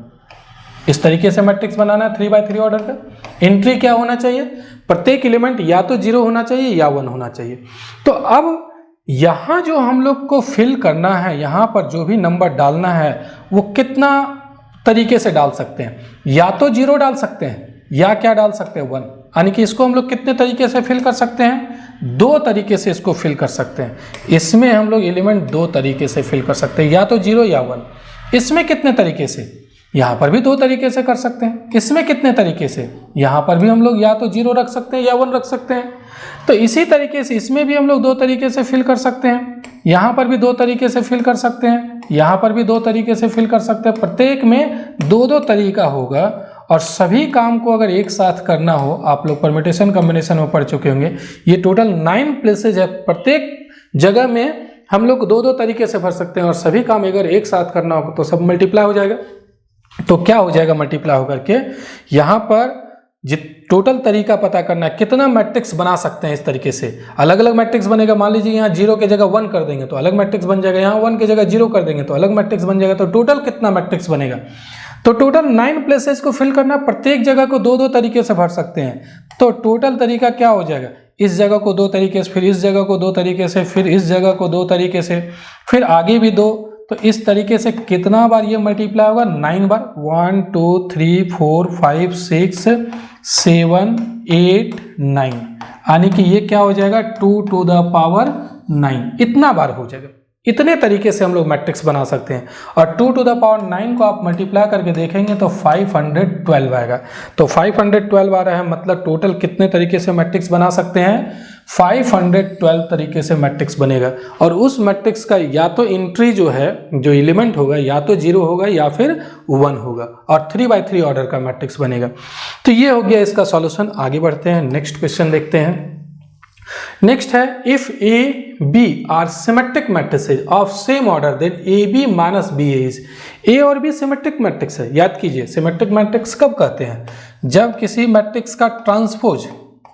इस तरीके से मैट्रिक्स बनाना है 3/3 ऑर्डर का। एंट्री क्या होना चाहिए, प्रत्येक एलिमेंट या तो 0 होना चाहिए या 1 होना चाहिए। तो अब यहाँ जो हम लोग को फिल करना है, यहाँ पर जो भी नंबर डालना है वो कितना तरीके से डाल सकते हैं, या तो 0 डाल सकते हैं या क्या डाल सकते हैं, 1। यानी कि इसको हम लोग कितने तरीके से फिल कर सकते हैं, 2 तरीके से इसको फिल कर सकते हैं। इसमें हम लोग एलिमेंट 2 तरीके से फिल कर सकते हैं, या तो 0 या 1। इसमें कितने तरीके से, यहाँ पर भी 2 तरीके से कर सकते हैं। इसमें कितने तरीके से, यहाँ पर भी हम लोग या तो 0 रख सकते हैं या 1 रख सकते हैं। तो इसी तरीके से इसमें भी हम लोग 2 तरीके से फिल कर सकते हैं, यहाँ पर भी 2 तरीके से फिल कर सकते हैं, यहाँ पर भी 2 तरीके से फिल कर सकते हैं, प्रत्येक में 2-2 तरीका होगा और सभी काम को अगर एक साथ करना हो, आप लोग परम्यूटेशन कॉम्बिनेशन में पढ़ चुके होंगे, ये टोटल 9 प्लेसेज है, प्रत्येक जगह में हम लोग 2-2 तरीके से भर सकते हैं और सभी काम अगर एक साथ करना होगा तो सब मल्टीप्लाई हो जाएगा। तो क्या हो जाएगा मल्टीप्लाई होकर के, यहाँ पर टोटल तरीका पता करना है कितना मैट्रिक्स बना सकते हैं। इस तरीके से अलग अलग मैट्रिक्स बनेगा। मान लीजिए यहाँ 0 की जगह 1 कर देंगे तो अलग मैट्रिक्स बन जाएगा, यहाँ 1 की जगह 0 कर देंगे तो अलग मैट्रिक्स बन जाएगा। तो टोटल कितना मैट्रिक्स बनेगा, तो टोटल 9 प्लेसेस को फिल करना, प्रत्येक जगह को 2-2 तरीके से भर सकते हैं। तो टोटल तरीका क्या हो जाएगा, इस जगह को 2 तरीके से, फिर इस जगह को 2 तरीके से, फिर इस जगह को 2 तरीके से, फिर आगे भी 2। तो इस तरीके से कितना बार ये मल्टीप्लाई होगा, 9 बार। 1 2 3 4 5 6 7 8 9, यानी कि ये क्या हो जाएगा 2 to the power 9, इतना बार हो जाएगा। इतने तरीके से हम लोग मैट्रिक्स बना सकते हैं। और 2 to the power 9 को आप मल्टीप्लाई करके देखेंगे तो 512 आएगा। तो 512 आ रहा है, मतलब टोटल कितने तरीके से मैट्रिक्स बना सकते हैं, 512 तरीके से मैट्रिक्स बनेगा। और उस मैट्रिक्स का या तो एंट्री जो है, जो एलिमेंट होगा, या तो 0 होगा या फिर 1 होगा, और 3x3 ऑर्डर का मैट्रिक्स बनेगा। तो ये हो गया इसका सॉल्यूशन। आगे बढ़ते हैं, नेक्स्ट क्वेश्चन देखते हैं। नेक्स्ट है, if A B are symmetric matrices of same order then A B minus B is. A और बी सिमेट्रिक मैट्रिक्स है। याद कीजिए, सिमेट्रिक मैट्रिक्स कब कहते हैं, जब किसी मैट्रिक्स का ट्रांसपोज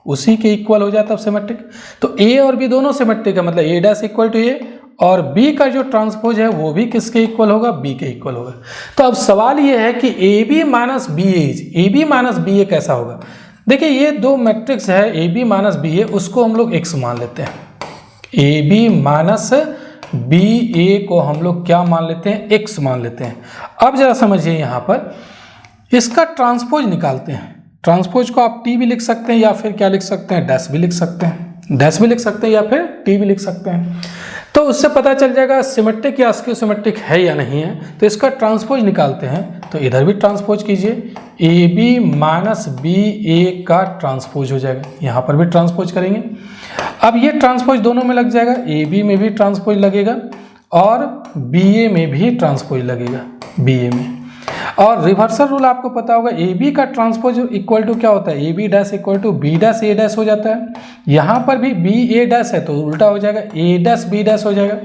उसी के इक्वल हो जाए तब सिमेट्रिक। तो ए और बी दोनों सिमेट्रिक है, मतलब ए डैश इक्वल टू ए, और बी का जो ट्रांसपोज है वो भी किसके इक्वल होगा, बी के इक्वल होगा। तो अब सवाल ये है कि A B minus B is, A B minus B A कैसा होगा। देखिए ये 2 मैट्रिक्स है, A B minus B A, उसको हम लोग x मान लेते हैं। A B minus B A को हम लोग क्या मान लेते हैं, x मान लेते हैं। अब जरा समझिए, यहाँ पर इसका ट्रांसपोज निकालते हैं। ट्रांसपोज को आप टी भी लिख सकते हैं या फिर क्या लिख सकते हैं, डैश भी लिख सकते हैं, डैश भी लिख सकते हैं या फिर टी भी लिख सकते हैं। तो उससे पता चल जाएगा सिमेट्रिक या अस्क्यू सिमेट्रिक है या नहीं है। तो इसका ट्रांसपोज निकालते हैं, तो इधर भी ट्रांसपोज कीजिए, ए बी माइनस बी ए का ट्रांसपोज हो जाएगा, यहाँ पर भी ट्रांसपोज करेंगे। अब ये ट्रांसपोज दोनों में लग जाएगा, ए बी में भी ट्रांसपोज लगेगा और बी ए में भी ट्रांसपोज लगेगा, बी ए में। और रिवर्सल रूल आपको पता होगा, ए बी का ट्रांसपोज इक्वल टू क्या होता है, A B dash equal to B dash A dash हो जाता है। यहाँ पर भी बी ए डैश है तो उल्टा हो जाएगा, ए डैश बी डैश हो जाएगा।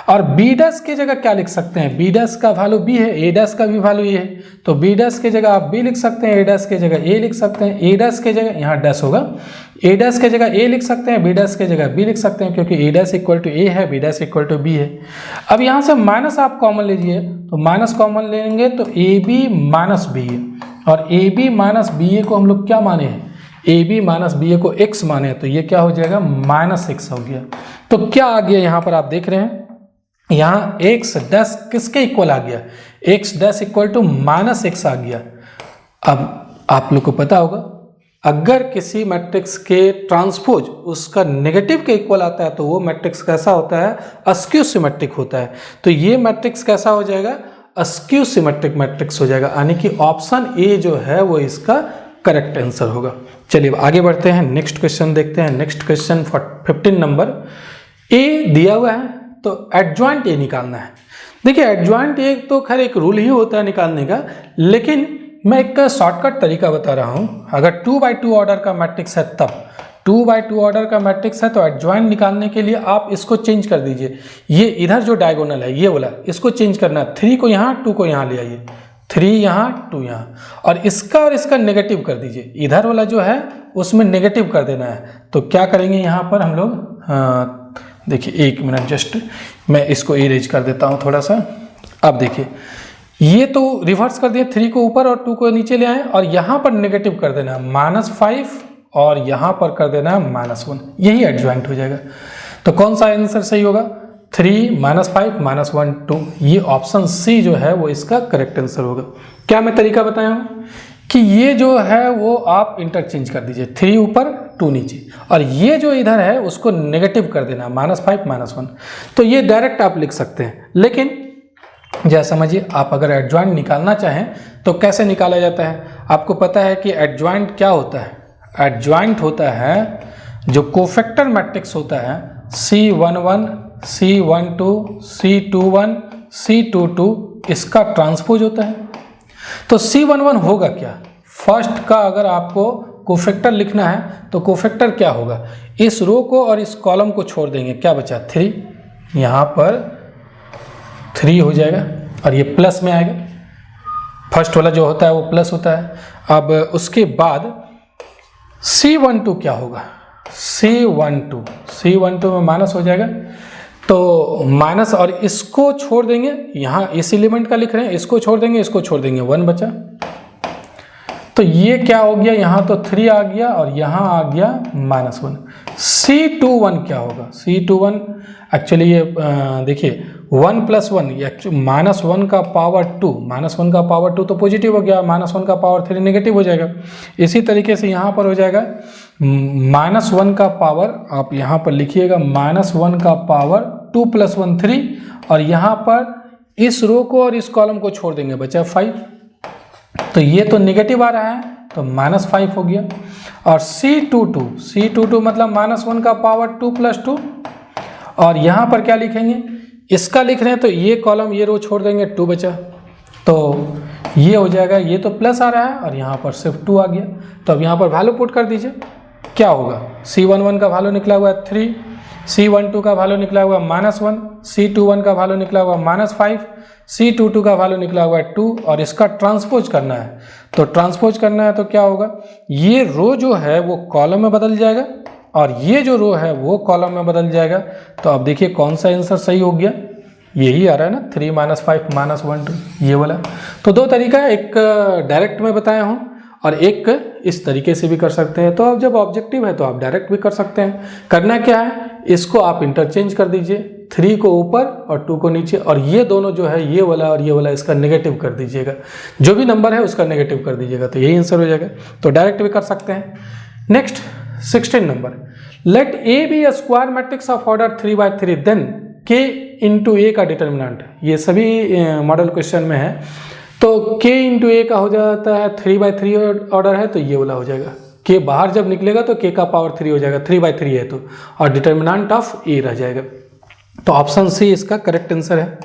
और बी डैश की जगह क्या लिख सकते हैं, बी डैश का वैल्यू बी है, ए डैश का भी वैल्यू ए है, तो बी डैश की जगह आप बी लिख सकते हैं, ए डैश की जगह ए लिख सकते हैं, ए डैश की जगह यहाँ डैश होगा, ए डैश की जगह ए लिख सकते हैं, बी डैश की जगह बी लिख सकते हैं, क्योंकि A dash equal to A है, B dash equal to B है। अब यहाँ से माइनस आप कॉमन लीजिए, तो माइनस कॉमन लेंगे तो ए बी माइनस बी ए, और ए बी माइनस बी ए को हम लोग क्या माने हैं, A B minus B A को x माने, तो ये क्या हो जाएगा माइनस x हो गया। तो क्या आ गया यहाँ पर आप देख रहे हैं, यहाँ x डैश किसके इक्वल आ गया, x dash equal to minus x आ गया। अब आप लोग को पता होगा, अगर किसी मैट्रिक्स के ट्रांसपोज उसका नेगेटिव के इक्वल आता है तो वो मैट्रिक्स कैसा होता है, अस्क्यू सिमेट्रिक होता है। तो ये मैट्रिक्स कैसा हो जाएगा, अस्क्यू सिमेट्रिक मैट्रिक्स हो जाएगा, यानी कि ऑप्शन ए जो है वो इसका करेक्ट आंसर होगा। चलिए आगे बढ़ते हैं, नेक्स्ट क्वेश्चन देखते हैं। नेक्स्ट क्वेश्चन 15 नंबर, ए दिया हुआ है तो एडजॉइंट ए निकालना है। देखिए एडजॉइंट ए तो खैर एक रूल ही होता है निकालने का, लेकिन मैं एक शॉर्टकट तरीका बता रहा हूँ। अगर 2x2 ऑर्डर का मैट्रिक्स है, तब 2x2 ऑर्डर का मैट्रिक्स है तो एडजॉइंट निकालने के लिए आप इसको चेंज कर दीजिए। ये इधर जो डायगोनल है ये वाला, इसको चेंज करना है, 3 को यहाँ 2 को यहाँ ले आइए, 3 यहाँ 2 यहाँ, और इसका नेगेटिव कर दीजिए। इधर वाला जो है उसमें नेगेटिव कर देना है। तो क्या करेंगे यहाँ पर हम लोग, देखिए 1 मिनट जस्ट मैं इसको इरेज कर देता हूँ थोड़ा सा। अब देखिए ये तो रिवर्स कर दिया, 3 को ऊपर और 2 को नीचे ले आए, और यहाँ पर नेगेटिव कर देना है -5 और यहाँ पर कर देना है -1, यही एडजॉइंट हो जाएगा। तो कौन सा आंसर सही होगा, 3 -5 -1 2, ये ऑप्शन सी जो है वो इसका करेक्ट आंसर होगा। क्या मैं तरीका बताया हूँ कि ये जो है वो आप इंटरचेंज कर दीजिए, 3 ऊपर 2 नीचे, और ये जो इधर है उसको नेगेटिव कर देना -5 -1। तो ये डायरेक्ट आप लिख सकते हैं, लेकिन जैसा समझिए आप अगर एडजॉइंट निकालना चाहें तो कैसे निकाला जाता है। आपको पता है कि एडजॉइंट क्या होता है, एडजॉइंट होता है जो कोफैक्टर मैट्रिक्स होता है, C11 C12 C21 C22 इसका ट्रांसपोज होता है। तो C11 होगा क्या? फर्स्ट का अगर आपको कोफैक्टर लिखना है तो कोफैक्टर क्या होगा? इस रो को और इस कॉलम को छोड़ देंगे, क्या बचा? 3, यहाँ पर 3 हो जाएगा और ये प्लस में आएगा। फर्स्ट वाला जो होता है वो प्लस होता है। अब उसके बाद C12 क्या होगा? C12 में माइनस हो जाएगा, तो माइनस और इसको छोड़ देंगे, यहाँ इस एलिमेंट का लिख रहे हैं, इसको छोड़ देंगे, इसको छोड़ देंगे, 1 बचा। तो ये क्या हो गया? यहाँ तो 3 आ गया और यहाँ आ गया -1। C21 क्या होगा? C21 एक्चुअली ये देखिए 1 + 1 ये -1 का पावर 2, -1 का पावर 2 तो पॉजिटिव हो गया, -1 का पावर 3 नेगेटिव हो जाएगा। इसी तरीके से यहाँ पर हो जाएगा -1 का पावर, आप यहाँ पर लिखिएगा -1 का पावर 2 + 1 3, और यहाँ पर इस रो को और इस कॉलम को छोड़ देंगे, बचा 5। तो ये तो नेगेटिव आ रहा है तो -5 हो गया। और C22 मतलब -1 का पावर 2 + 2, और यहाँ पर क्या लिखेंगे? इसका लिख रहे हैं तो ये कॉलम ये रो छोड़ देंगे, 2 बचा। तो ये हो जाएगा, ये तो प्लस आ रहा है और यहाँ पर सिर्फ 2 आ गया। तो अब यहाँ पर वैल्यू पुट कर दीजिए, क्या होगा? C11 का वैल्यू निकला हुआ है 3, C12 का वैल्यू निकला हुआ है -1, C21 का वैल्यू निकला हुआ है -5, C22 का वैल्यू निकला हुआ है 2, और इसका ट्रांसपोज करना है। तो ट्रांसपोज करना है तो क्या होगा? ये रो जो है वो कॉलम में बदल जाएगा और ये जो रो है वो कॉलम में बदल जाएगा। तो अब देखिए कौन सा आंसर सही हो गया? यही आ रहा है ना, 3 - 5 -1 2, ये वाला। तो 2 तरीका है, एक डायरेक्ट में बताया हूँ और एक इस तरीके से भी कर सकते हैं। तो अब जब ऑब्जेक्टिव है तो आप डायरेक्ट भी कर सकते हैं। करना क्या है, इसको आप इंटरचेंज कर दीजिए, 3 को ऊपर और 2 को नीचे, और ये दोनों जो है ये वाला और ये वाला इसका नेगेटिव कर दीजिएगा, जो भी नंबर है उसका नेगेटिव कर दीजिएगा, तो यही आंसर हो जाएगा। तो डायरेक्ट भी कर सकते हैं। Next 16 number, let A B a square matrix of order 3/3 then K × A का डिटर्मिनेंट। ये सभी मॉडल क्वेश्चन में है। तो K × A का हो जाता है 3/3 ऑर्डर है तो ये वाला हो जाएगा। K बाहर जब निकलेगा तो K का पावर 3 हो जाएगा, 3/3 है तो, और डिटर्मिनेंट ऑफ A रह जाएगा। तो ऑप्शन सी इसका करेक्ट आंसर है।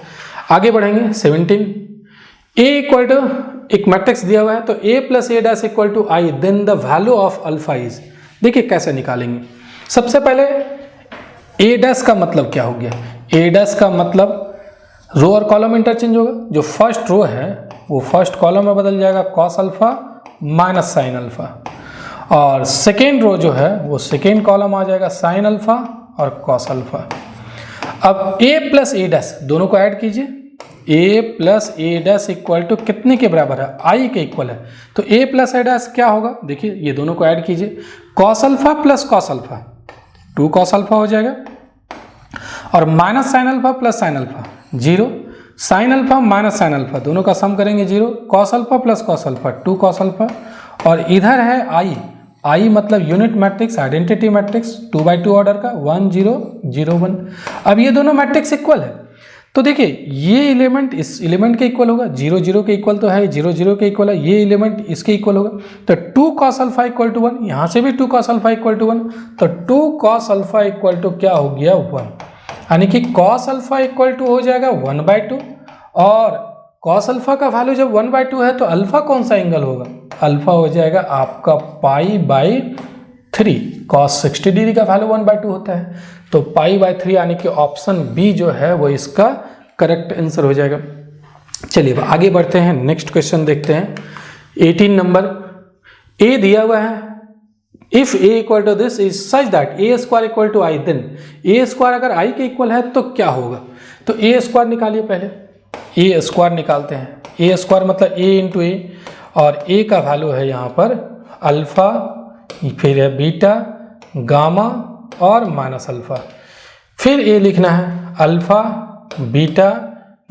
आगे बढ़ेंगे 17, A = एक मैट्रिक्स दिया हुआ है तो A + A' = I, then the value of alpha is. देखिए कैसे निकालेंगे। सबसे पहले A' का मतलब क्या हो गया? A' का मतलब रो और कॉलम इंटरचेंज होगा। जो फर्स्ट रो है वो फर्स्ट कॉलम में बदल जाएगा, cos अल्फा - sin अल्फा, और सेकेंड रो जो है वो सेकेंड कॉलम आ जाएगा sin अल्फा और cos अल्फा। अब A + A' दोनों को ऐड कीजिए, A + A' = कितने के बराबर है? I के इक्वल है। तो A + A' क्या होगा? देखिए ये दोनों को ऐड कीजिए, cos alpha + cos alpha 2 cos alpha हो जाएगा, और -sin alpha + sin alpha 0, sin alpha - sin alpha दोनों का सम करेंगे 0, cos alpha + cos alpha 2 cos alpha, और इधर है I मतलब unit matrix, identity matrix 2/2 order का 1 0 0 1। अब ये दोनों मैट्रिक्स इक्वल है तो देखिए ये एलिमेंट इस एलिमेंट के इक्वल होगा, 0 0 के इक्वल तो है, 0 0 के इक्वल है, ये एलिमेंट इसके इक्वल होगा। तो 2 cos अल्फा = 1, यहाँ से भी 2 cos अल्फा = 1, तो 2 cos अल्फा = क्या हो गया? 1, यानी कि cos अल्फा = हो जाएगा 1/2, और cos अल्फा का वैल्यू जब 1/2 है तो अल्फा कौन सा एंगल होगा? अल्फा हो जाएगा आपका π/3, cos 60 डिग्री का वैल्यू 1/2 होता है, तो π/3 यानी कि ऑप्शन बी जो है वो इसका करेक्ट आंसर हो जाएगा। चलिए आगे बढ़ते हैं, नेक्स्ट क्वेश्चन देखते हैं। 18 नंबर, A दिया हुआ है, if A = this is such that A² = I, then A² अगर I के इक्वल है तो क्या होगा? तो A² निकालिए, पहले A² निकालते हैं। A² मतलब A × A, और A का वैल्यू है यहाँ पर अल्फा, फिर है बीटा, गामा और माइनस अल्फा। फिर A लिखना है alpha, beta,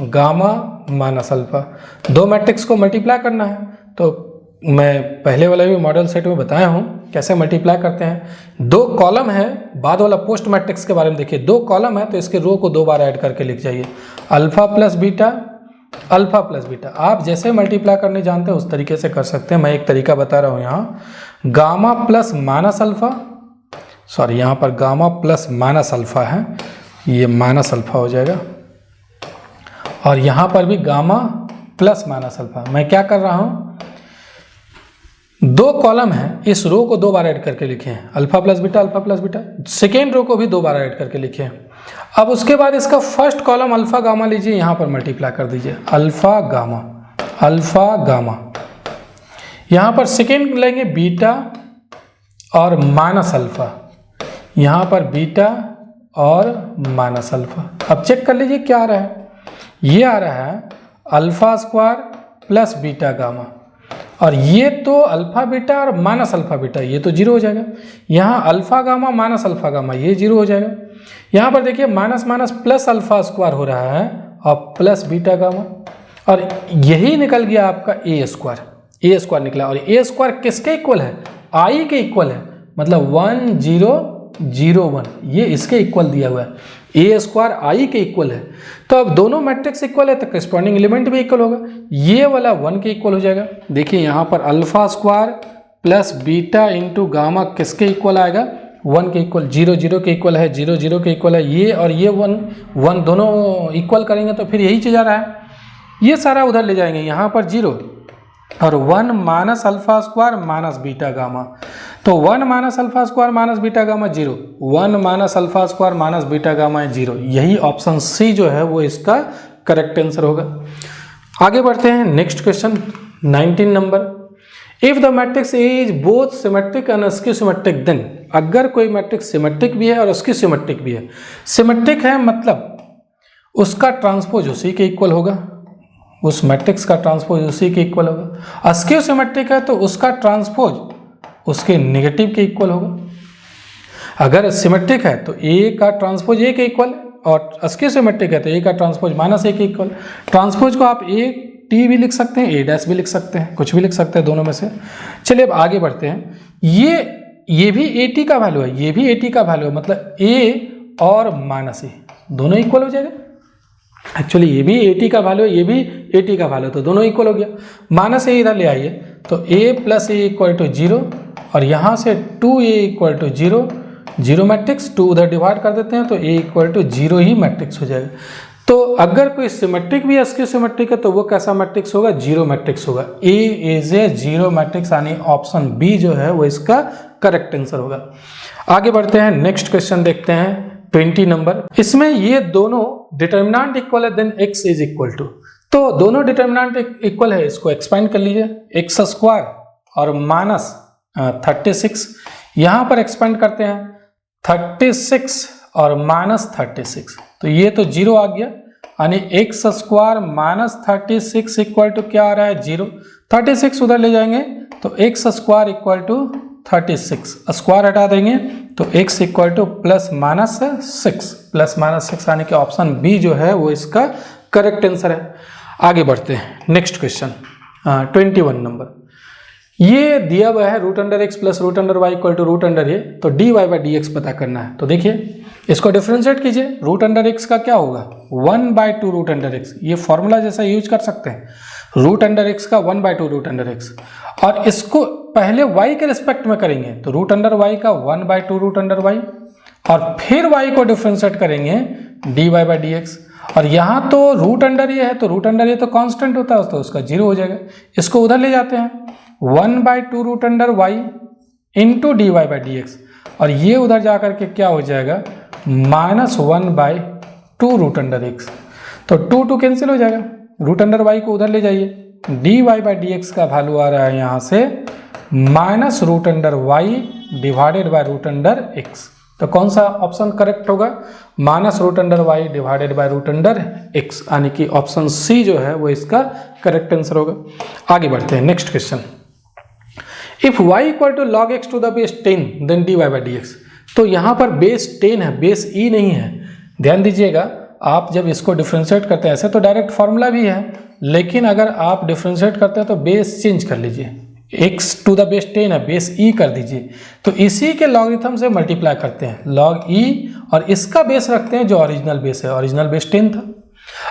gamma, minus alpha. 2 matrix को मल्टीप्लाई करना है, तो मैं पहले वाला भी मॉडल सेट में बताया हूँ कैसे मल्टीप्लाई करते हैं। 2 कॉलम है, बाद वाला पोस्ट मैट्रिक्स के बारे में देखिए, 2 कॉलम है तो इसके रो को 2 बार ऐड करके लिख जाइए, अल्फा + बीटा, अल्फा + बीटा। आप जैसे मल्टीप्लाई करने जानते हैं उस तरीके से कर सकते हैं, मैं एक तरीका बता रहा हूँ यहाँ। गामा + माइनस अल्फा, सॉरी यहाँ पर गामा + माइनस अल्फा है, ये माइनस अल्फा हो जाएगा, और यहाँ पर भी गामा प्लस माइनस अल्फा। मैं क्या कर रहा हूँ, 2 कॉलम है, इस रो को 2 बार ऐड करके लिखे हैं, alpha plus beta, second row को भी 2 बार ऐड करके लिखे हैं। अब उसके बाद इसका फर्स्ट कॉलम अल्फा गामा लीजिए, यहाँ पर मल्टीप्लाई कर दीजिए, अल्फा गामा। यहाँ पर सेकेंड लेंगे बीटा और माइनस अल्फा, यहाँ पर बीटा और माइनस अल्फा। अब चेक कर लीजिए क्या आ रहा है, ये आ रहा है alpha square plus beta gamma, और ये तो अल्फा बीटा और माइनस अल्फा बीटा, ये तो 0 हो जाएगा। यहाँ alpha gamma minus alpha gamma, ये 0 हो जाएगा। यहाँ पर देखिए minus minus plus alpha square हो रहा है और प्लस बीटा गामा, और यही निकल गया आपका ए स्क्वायर निकला। और ए स्क्वायर किसके इक्वल है, आई के इक्वल है, मतलब 1 0 0 1, ये इसके इक्वल दिया हुआ है, ए स्क्वायर आई के इक्वल है। तो अब दोनों मैट्रिक्स इक्वल है तो करस्पॉन्डिंग एलिमेंट भी इक्वल होगा, ये वाला 1 के इक्वल हो जाएगा। देखिए यहाँ पर alpha square plus beta into gamma किसके इक्वल आएगा, 1 के इक्वल, 0 0 के इक्वल है, 0 0 के इक्वल है, ये और ये 1 1 दोनों इक्वल करेंगे तो फिर यही चीज़ आ रहा है, ये सारा उधर ले जाएंगे, यहाँ पर 0 और 1 minus alpha square minus beta gamma, तो 1 minus alpha square minus beta gamma 0, 1 minus alpha square minus beta gamma 0, यही ऑप्शन सी जो है वो इसका करेक्ट आंसर होगा। आगे बढ़ते हैं next question 19 number. If the matrix is both symmetric and skew then, अगर कोई मैट्रिक्स सिमेट्रिक भी है और स्क्यू सिमेट्रिक भी है, सिमेट्रिक है मतलब उसका ट्रांसपोज उसी के इक्वल होगा, उस मैट्रिक्स का ट्रांसपोज उसी के इक्वल होगा। स्क्यू सिमेट्रिक है तो उसका ट्रांसपोज उसके नेगेटिव के इक्वल होगा। अगर सिमेट्रिक है तो ए का ट्रांसपोज ए के इक्वल, और स्क्यू सिमेट्रिक है तो ए का ट्रांसपोज माइनस ए के इक्वल। ट्रांसपोज को आप ए टी भी लिख सकते हैं, ए डैश भी लिख सकते हैं, कुछ भी लिख सकते हैं दोनों में से। चलिए अब आगे बढ़ते हैं। ये भी ए टी का वैल्यू है, ये भी ए टी का वैल्यू है, मतलब ए और माइनस ए दोनों इक्वल हो जाएगा। एक्चुअली ये भी ए टी का वैल्यू है, ये भी ए टी का वैल्यू है, तो दोनों इक्वल हो गया। माइनस ए इधर ले आइए तो ए प्लस ए इक्वल टू 0, और यहाँ से 2a इक्वल टू 0, 0 मैट्रिक्स, 2 उधर डिवाइड कर देते हैं तो a इक्वल टू 0 ही मैट्रिक्स हो जाएगा। तो अगर कोई सिमेट्रिक भी स्क्यू सिमेट्रिक है तो वो कैसा मैट्रिक्स होगा, 0 मैट्रिक्स होगा। ए इज ए 0 मैट्रिक्स, यानी ऑप्शन बी जो है वो इसका करेक्ट आंसर होगा। आगे बढ़ते हैं, नेक्स्ट क्वेश्चन देखते हैं 20 नंबर। इसमें ये दोनों डिटर्मिनेंट इक्वल है, then x is equal to, तो दोनों डिटर्मिनेंट इक्वल है, इसको एक्सपेंड कर लीजिए, एक्स स्क्वायर और माइनस 36, यहाँ पर एक्सपेंड करते हैं 36 और माइनस 36, तो ये तो 0 आ गया, यानी X square minus 36 equal to क्या आ रहा है, 0। 36 उधर ले जाएंगे तो X square equal to 36, square हटा देंगे तो x equal to plus minus 6, यानी कि ऑप्शन बी जो है वो इसका करेक्ट आंसर है। आगे बढ़ते हैं, नेक्स्ट क्वेश्चन 21 नंबर। ये दिया हुआ है root under X plus root under Y equal to root under A, तो D Y by D X पता करना है। तो देखिए इसको डिफ्रेंशिएट कीजिए, रूट अंडर एक्स का क्या होगा, 1/2 रूट अंडर एक्स, ये फॉर्मूला जैसा यूज कर सकते हैं, रूट अंडर एक्स का 1/2 रूट अंडर एक्स, और इसको पहले y के रिस्पेक्ट में करेंगे तो रूट अंडर वाई का 1/2 रूट अंडर वाई, और फिर y को डिफ्रेंशिएट करेंगे D Y by D x, और यहाँ तो रूट अंडर ये है तो रूट अंडर ये तो कांस्टेंट होता है तो उसका 0 हो जाएगा। इसको उधर ले जाते हैं, 1/2 root under y into d Y by D x, और ये उधर जा करके क्या हो जाएगा, -1/2 रूट अंडर एक्स, तो 2 कैंसिल हो जाएगा। रूट अंडर वाई को उधर ले जाइए, d Y by D x का वैल्यू आ रहा है यहाँ से minus root under y divided by root under x, तो कौन सा ऑप्शन करेक्ट होगा, minus root under y divided by root under x, यानी कि ऑप्शन सी जो है वो इसका करेक्ट आंसर होगा। आगे बढ़ते हैं, next question. If y equal to log x to the base 10 then d Y by D x, तो यहाँ पर बेस 10 है, बेस ई नहीं है। ध्यान दीजिएगा, आप जब इसको डिफ्रेंशिएट करते हैं, ऐसे तो डायरेक्ट फॉर्मूला भी है, लेकिन अगर आप डिफ्रेंशिएट करते हैं तो बेस चेंज कर लीजिए, x टू द बेस 10 है, बेस e कर दीजिए, तो इसी के लॉगरिथम से मल्टीप्लाई करते हैं लॉग e, और इसका बेस रखते हैं जो ओरिजिनल बेस है, ओरिजिनल बेस 10 था।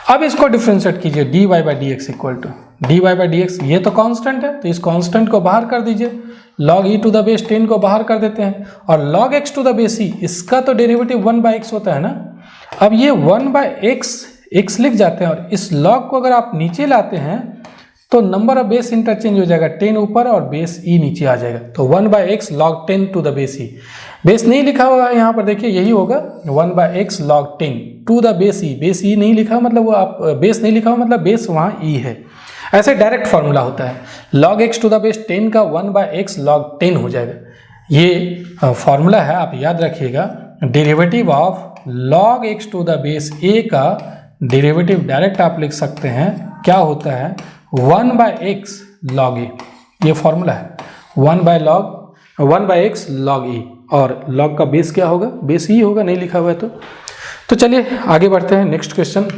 अब इसको डिफ्रेंशिएट कीजिए, d Y by D x equal to d Y by D x, ये तो कांस्टेंट है तो इस कांस्टेंट को बाहर कर दीजिए, log e to the base 10 को बाहर कर देते हैं, और log x to the base e, इसका तो डेरिवेटिव 1/x होता है ना। अब ये 1/x x लिख जाते हैं और इस log को अगर आप नीचे लाते हैं तो नंबर ऑफ बेस इंटरचेंज हो जाएगा, 10 ऊपर और बेस e नीचे आ जाएगा। तो 1/x log 10 to the base e, base नहीं लिखा हुआ है यहाँ पर, देखिए यही होगा 1/x log 10 to the base e, base e नहीं लिखा मतलब वो आप बेस नहीं लिखा हुआ मतलब बेस वहाँ e है। ऐसे डायरेक्ट फॉर्मूला होता है, log x to the base 10 का 1/x log 10 हो जाएगा। ये फॉर्मूला है, आप याद रखिएगा। Derivative of log x to the base a का डेरिवेटिव डायरेक्ट आप लिख सकते हैं, क्या होता है 1/x log a, ये फॉर्मूला है 1/x log e, और log का बेस क्या होगा, बेस ही होगा, नहीं लिखा हुआ है तो चलिए आगे बढ़ते हैं। नेक्स्ट क्वेश्चन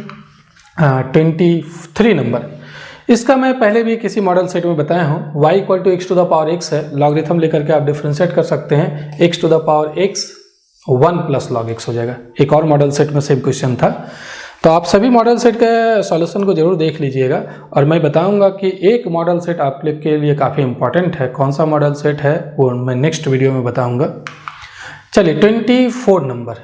23 नंबर, इसका मैं पहले भी किसी मॉडल सेट में बताया हूँ। y equal to x to the power x है, लॉगरिथम लेकर के आप डिफ्रेंशिएट कर सकते हैं, x to the power x 1 plus log x हो जाएगा। एक और मॉडल सेट में सेम क्वेश्चन था, तो आप सभी मॉडल सेट के सॉल्यूशन को जरूर देख लीजिएगा और मैं बताऊंगा कि एक मॉडल सेट आपके लिए काफ़ी इंपॉर्टेंट है, कौन सा मॉडल सेट है वो मैं नेक्स्ट वीडियो में बताऊंगा। चलिए 24 number,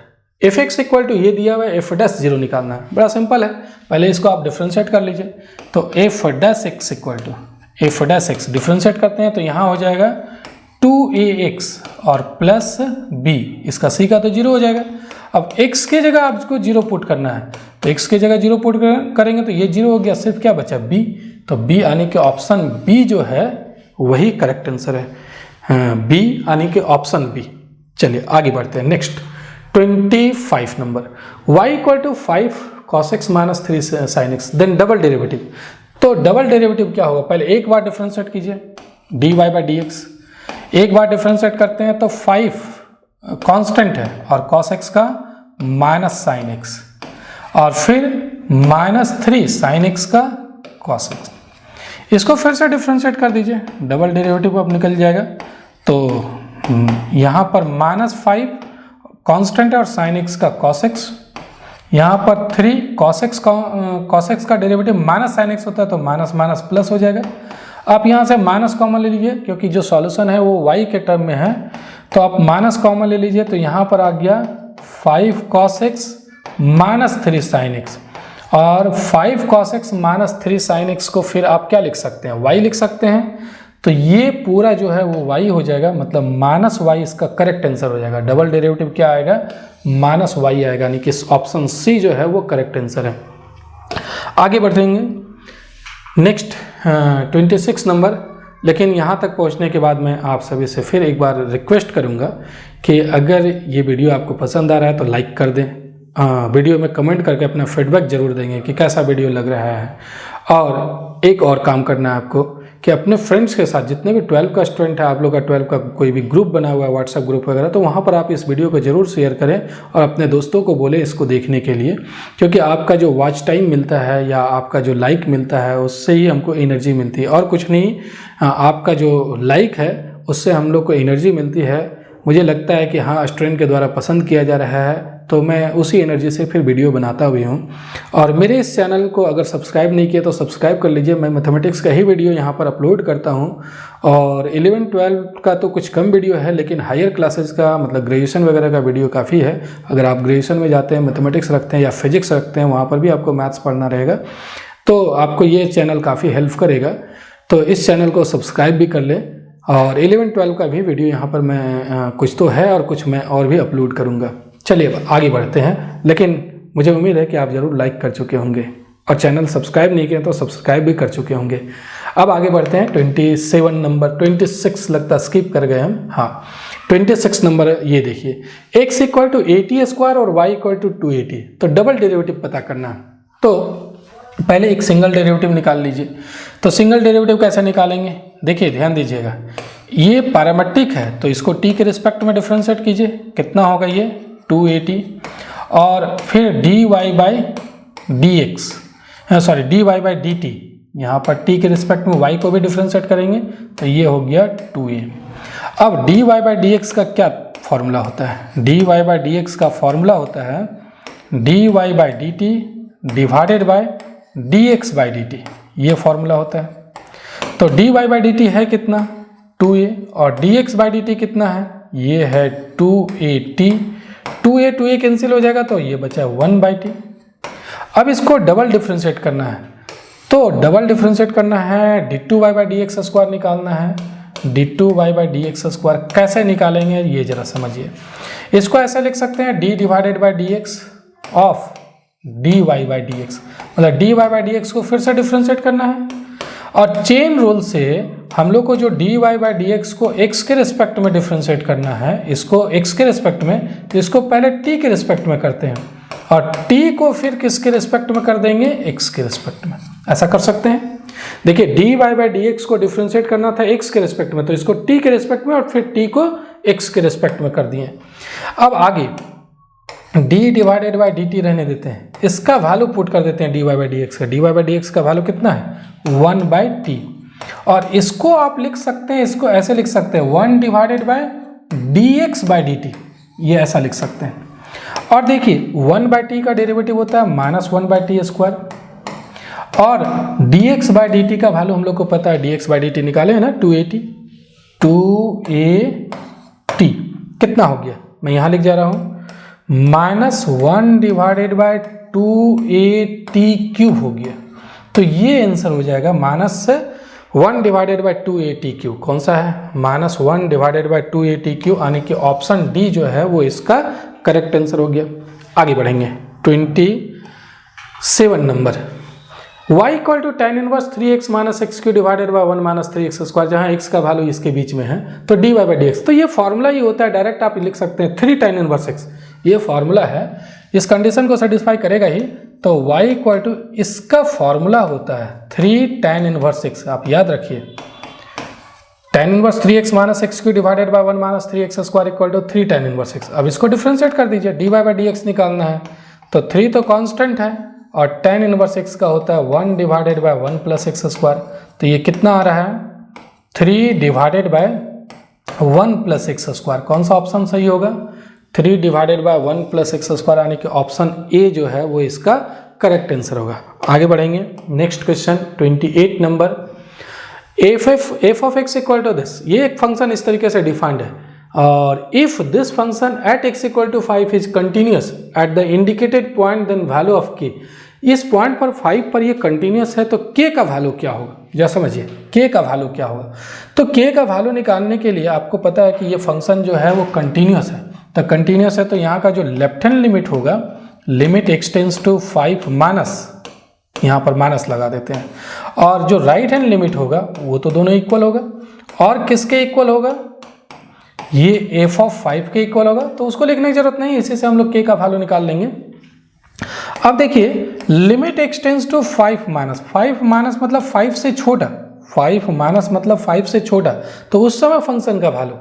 f x equal to ये दिया हुआ है, एफ डैश 0 निकालना है, बड़ा सिंपल है। पहले इसको आप डिफ्रेंशिएट कर लीजिए, तो f dash x equal to f dash x differentiate करते हैं तो यहाँ हो जाएगा 2ax और प्लस b, इसका c का तो 0 हो जाएगा। अब x के जगह आपको 0 पुट करना है, तो x के जगह 0 पुट करेंगे तो ये 0 हो गया, सिर्फ क्या बचा b, तो b आने के ऑप्शन b जो है वही करेक्ट आंसर है, b आने के ऑप्शन b। चलिए आगे बढ़ते हैं। Next 25 number, y equal to 5 cos x minus 3 sin x, then double derivative. तो डबल डेरिवेटिव क्या होगा, पहले एक बार डिफ्रेंशिएट कीजिए dy बाई dx, एक बार डिफ्रेंशिएट करते हैं तो 5 कांस्टेंट है और cos x का माइनस sin x, और फिर माइनस 3 sin x का cos x, इसको फिर से डिफ्रेंशिएट कर दीजिए, डबल डेरिवेटिव अब निकल जाएगा। तो यहाँ पर माइनस 5 कांस्टेंट है और sin x का cos x, यहाँ पर 3 cos x का डेरिवेटिव माइनस sin x होता है तो माइनस माइनस प्लस हो जाएगा। आप यहाँ से माइनस कॉमन ले लीजिए क्योंकि जो सॉल्यूशन है वो y के टर्म में है, तो आप माइनस कॉमन ले लीजिए, तो यहाँ पर आ गया 5 cos x minus 3 sin x, और 5 cos x minus 3 sin x को फिर आप क्या लिख सकते हैं, y लिख सकते हैं। तो ये पूरा जो है वो y हो जाएगा, मतलब माइनस y इसका करेक्ट आंसर हो जाएगा। डबल डेरिवेटिव क्या आएगा, माइनस y आएगा, यानी कि ऑप्शन सी जो है वो करेक्ट आंसर है। आगे बढ़ेंगे। नेक्स्ट 26 नंबर, लेकिन यहाँ तक पहुँचने के बाद मैं आप सभी से फिर एक बार रिक्वेस्ट करूँगा कि अगर ये वीडियो आपको पसंद आ रहा है तो लाइक कर दें, वीडियो में कमेंट करके अपना फीडबैक ज़रूर देंगे कि कैसा वीडियो लग रहा है। और एक और काम करना है आपको कि अपने फ्रेंड्स के साथ, जितने भी 12 का स्टूडेंट है, आप लोग का 12 का कोई भी ग्रुप बना हुआ है व्हाट्सएप ग्रुप वगैरह, तो वहाँ पर आप इस वीडियो को ज़रूर शेयर करें और अपने दोस्तों को बोलें इसको देखने के लिए, क्योंकि आपका जो वॉच टाइम मिलता है या आपका जो लाइक मिलता है उससे ही हमको एनर्जी मिलती है, और कुछ नहीं, आपका जो लाइक है उससे हम लोग को एनर्जी मिलती है। मुझे लगता है कि हाँ स्टूडेंट के द्वारा पसंद किया जा रहा है, तो मैं उसी एनर्जी से फिर वीडियो बनाता भी हूँ। और मेरे इस चैनल को अगर सब्सक्राइब नहीं किया तो सब्सक्राइब कर लीजिए, मैं मैथमेटिक्स का ही वीडियो यहाँ पर अपलोड करता हूँ। और 11-12 का तो कुछ कम वीडियो है, लेकिन हायर क्लासेस का मतलब ग्रेजुएशन वगैरह का वीडियो काफ़ी है। अगर आप ग्रेजुएशन में जाते हैं, मैथमेटिक्स रखते हैं या फिजिक्स रखते हैं, वहाँ पर भी आपको मैथ्स पढ़ना रहेगा, तो आपको ये चैनल काफ़ी हेल्प करेगा। तो इस चैनल को सब्सक्राइब भी कर लें। और 11-12 का भी वीडियो यहाँ पर मैं कुछ तो है और कुछ मैं और भी अपलोड करूँगा। चलिए अब आगे बढ़ते हैं, लेकिन मुझे उम्मीद है कि आप ज़रूर लाइक कर चुके होंगे और चैनल सब्सक्राइब नहीं किए तो सब्सक्राइब भी कर चुके होंगे। अब आगे बढ़ते हैं 27 नंबर, 26 लगता स्किप कर गए हम, हाँ 26 नंबर ये देखिए, x इक्वल टू 80² और y इक्वल टू 280, तो डबल डेरिवेटिव पता करना है। तो पहले एक सिंगल डेरिवेटिव निकाल लीजिए। तो सिंगल डेरिवेटिव कैसे निकालेंगे, देखिए ध्यान दीजिएगा, ये पैरामेट्रिक है तो इसको t के रिस्पेक्ट में डिफ्रेंशिएट कीजिए, कितना होगा ये 280, और फिर dy by dx, sorry dy by dt, यहाँ पर t के रिस्पेक्ट में y को भी डिफ्रेंशिएट करेंगे तो ये हो गया 2a। अब dy बाई dx का क्या फॉर्मूला होता है, dy बाई dx का फॉर्मूला होता है dy by dt divided by dx by dt, ये फॉर्मूला होता है। तो dy बाई dt है कितना 2a, और dx बाई dt कितना है, ये है 2at, 2a कैंसिल हो जाएगा तो ये बचा 1/t। अब इसको डबल डिफ्रेंशिएट करना है, तो डबल डिफ्रेंशिएट करना है, d2y by D x square निकालना है। d2y by D x square कैसे निकालेंगे ये जरा समझिए। इसको ऐसे लिख सकते हैं d divided by D x of dy by D x, मतलब dy बाई डी एक्स को फिर से डिफ्रेंशिएट करना है। और चेन रूल से हम लोग को जो dy बाई डी एक्स को x के रिस्पेक्ट में डिफ्रेंशिएट करना है, इसको x के रिस्पेक्ट में, तो इसको पहले t के रिस्पेक्ट में करते हैं और t को फिर किसके रिस्पेक्ट में कर देंगे, x के रिस्पेक्ट में। ऐसा कर सकते हैं। देखिए dy बाई डी एक्स को डिफ्रेंशिएट करना था x के रिस्पेक्ट में, तो इसको t के रिस्पेक्ट में और फिर t को x के रिस्पेक्ट में कर दिए। अब आगे d divided by D T रहने देते हैं, इसका वैल्यू पुट कर देते हैं dy बाई डी एक्स का। dy बाई डी एक्स का वैल्यू कितना है 1 बाई टी, और इसको आप लिख सकते हैं, इसको ऐसे लिख सकते हैं 1 divided by D x by D T, ये ऐसा लिख सकते हैं। और देखिए 1 बाई टी का डेरिवेटिव होता है -1 बाई टी स्क्वायर, और D x by D T का वैल्यू हम लोग को पता है, D x by D T निकाले है ना 2at, 2at कितना हो गया, मैं यहाँ लिख जा रहा हूँ -1 डिवाइडेड बाई 2at क्यूब हो गया। तो ये आंसर हो जाएगा -1 डिवाइडेड बाई 2at क्यूब। कौन सा है, -1 डिवाइडेड बाई 2at क्यूब, यानी कि ऑप्शन डी जो है वो इसका करेक्ट आंसर हो गया। आगे बढ़ेंगे 27 number, y equal to tan inverse 3x minus x cube divided by 1 minus 3x square, जहाँ x का वैल्यू इसके बीच में है, तो dy बाई डी एक्स। तो ये फॉर्मूला ही होता है, डायरेक्ट आप लिख सकते हैं 3 tan इनवर्स x, ये फॉर्मूला है, इस कंडीशन को सेटिस्फाई करेगा ही। तो y इक्वल टू इसका फॉर्मूला होता है 3 tan इनवर्स x, आप याद रखिए tan inverse 3x minus x cube divided by 1 minus 3x square equal to 3 tan inverse x। अब इसको डिफ्रेंशिएट कर दीजिए, dy बाई डी एक्स निकालना है, तो 3 तो कांस्टेंट है और tan इनवर्स x का होता है 1 divided by 1 plus x square, तो ये कितना आ रहा है 3 divided by 1 plus x square. कौन सा ऑप्शन सही होगा, 3 divided by 1 plus x square, यानी कि ऑप्शन ए जो है वो इसका करेक्ट आंसर होगा। आगे बढ़ेंगे next question 28 number, F of x equal to this, ये एक फंक्शन इस तरीके से डिफाइंड है, और if this function at x equal to 5 is continuous at the indicated point then value of k, इस पॉइंट पर 5 पर ये कंटिन्यूस है, तो k का वैल्यू क्या होगा, जरा समझिए k का वैल्यू क्या होगा। तो k का वैल्यू निकालने के लिए आपको पता है कि ये फंक्शन जो है वो कंटिन्यूस है, तो कंटिन्यूस है तो यहाँ का जो लेफ्ट हैंड लिमिट होगा, लिमिट एक्सटेंड्स टू 5 माइनस, यहाँ पर माइनस लगा देते हैं, और जो राइट हैंड लिमिट होगा वो तो दोनों इक्वल होगा, और किसके इक्वल होगा, ये f ऑफ 5 के इक्वल होगा, तो उसको लिखने की जरूरत नहीं, इसी से हम लोग k का वैल्यू निकाल लेंगे। अब देखिए limit extends to 5 minus, 5 minus मतलब 5 से छोटा, 5 माइनस मतलब 5 से छोटा, तो उस समय फंक्शन का वैल्यू,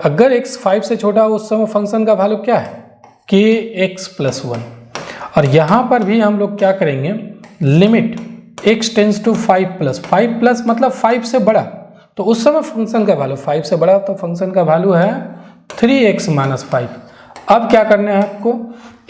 अगर x 5 से छोटा हो उस समय फंक्शन का वैल्यू क्या है kx प्लस 1, और यहाँ पर भी हम लोग क्या करेंगे, limit x tends to 5 plus, 5 plus मतलब 5 से बड़ा, तो उस समय फंक्शन का वैल्यू 5 से बड़ा, तो फंक्शन का वैल्यू है 3x माइनस 5। अब क्या करना है आपको,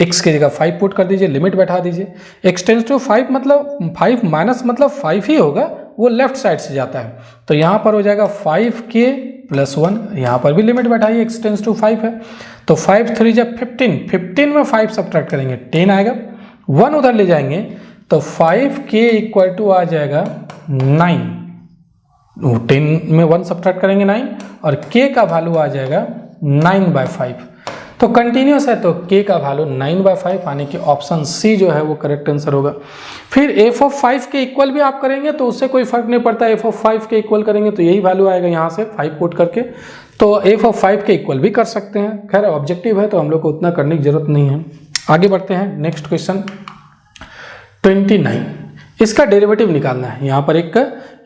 x की जगह 5 पुट कर दीजिए, लिमिट बैठा दीजिए, x टेंस टू 5 मतलब 5 माइनस मतलब 5 ही होगा, वो लेफ्ट साइड से जाता है, तो यहाँ पर हो जाएगा 5k प्लस 1, यहाँ पर भी लिमिट बैठाइए, x टेंस टू 5 है, तो 5 3 जब 15, 15 में 5 सब्ट्रैक्ट करेंगे 10 आएगा, 1 उधर ले जाएंगे, तो 5k इक्वल टू आ जाएगा 9, 10 में 1 सब्ट्रैक्ट करेंगे 9, और k का वैल्यू आ जाएगा 9/5, तो कंटिन्यूस है तो k का वैल्यू 9/5, यानी कि ऑप्शन सी जो है वो करेक्ट आंसर होगा। फिर f ऑफ 5 के इक्वल भी आप करेंगे तो उससे कोई फर्क नहीं पड़ता, f ऑफ 5 के इक्वल करेंगे तो यही वैल्यू आएगा यहाँ से 5 पुट करके, तो f ऑफ 5 के इक्वल भी कर सकते हैं, खैर ऑब्जेक्टिव है तो हम लोग को उतना करने की जरूरत नहीं है। आगे बढ़ते हैं नेक्स्ट क्वेश्चन 29, इसका डेरिवेटिव निकालना है। यहाँ पर एक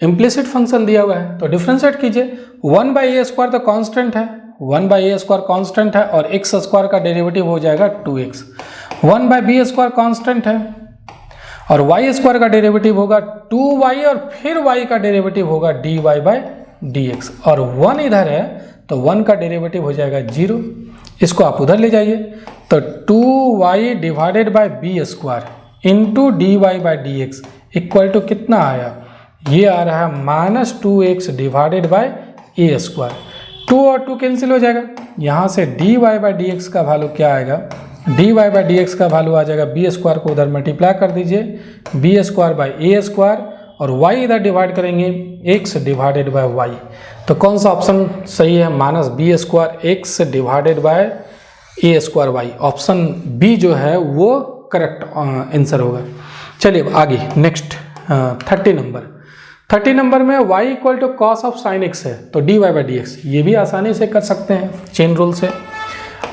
इम्प्लिसिट फंक्शन दिया हुआ है, तो डिफ्रेंशिएट कीजिए, 1/a² तो कांस्टेंट है, 1/a² कांस्टेंट है, और x स्क्वायर का डेरिवेटिव हो जाएगा 2x, 1/b² कांस्टेंट है, और y स्क्वायर का डेरिवेटिव होगा 2y, और फिर y का डेरिवेटिव होगा dy बाई dx, और 1 इधर है तो 1 का डेरिवेटिव हो जाएगा 0, इसको आप उधर ले जाइए, तो 2y divided by b² into dy by dx equal to कितना आया, ये आ रहा है -2x डिवाइडेड बाई a², 2 और 2 कैंसिल हो जाएगा, यहाँ से dy बाई dx का वैल्यू क्या आएगा, d Y by D x का वैल्यू आ जाएगा बी स्क्वायर को उधर मल्टीप्लाई कर दीजिए b square by a square और y इधर डिवाइड करेंगे x डिवाइडेड बाय y। तो कौन सा ऑप्शन सही है? Minus b square x divided by a square y. Option b जो है वो करेक्ट आंसर होगा। चलिए अब आगे नेक्स्ट 30 नंबर में y equal to cos of sine x है तो D Y by D x, ये भी आसानी से कर सकते हैं चेन रूल से।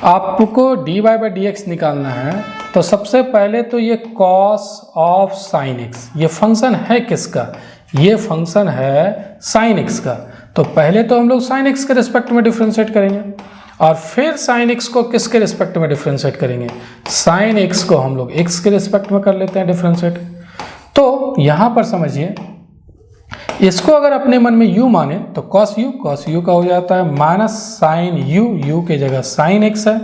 आपको d Y by D x निकालना है तो सबसे पहले तो ये कॉस ऑफ साइन x, ये फंक्शन है किसका? ये फंक्शन है साइन x का। तो पहले तो हम लोग साइन x के रिस्पेक्ट में डिफ्रेंशिएट करेंगे और फिर साइन x को किसके रिस्पेक्ट में डिफ्रेंशिएट करेंगे? साइन x को हम लोग x के रिस्पेक्ट में कर लेते हैं डिफ्रेंशिएट। तो यहाँ पर समझिए, इसको अगर अपने मन में u माने तो cos u का हो जाता है माइनस साइन u के जगह साइन x है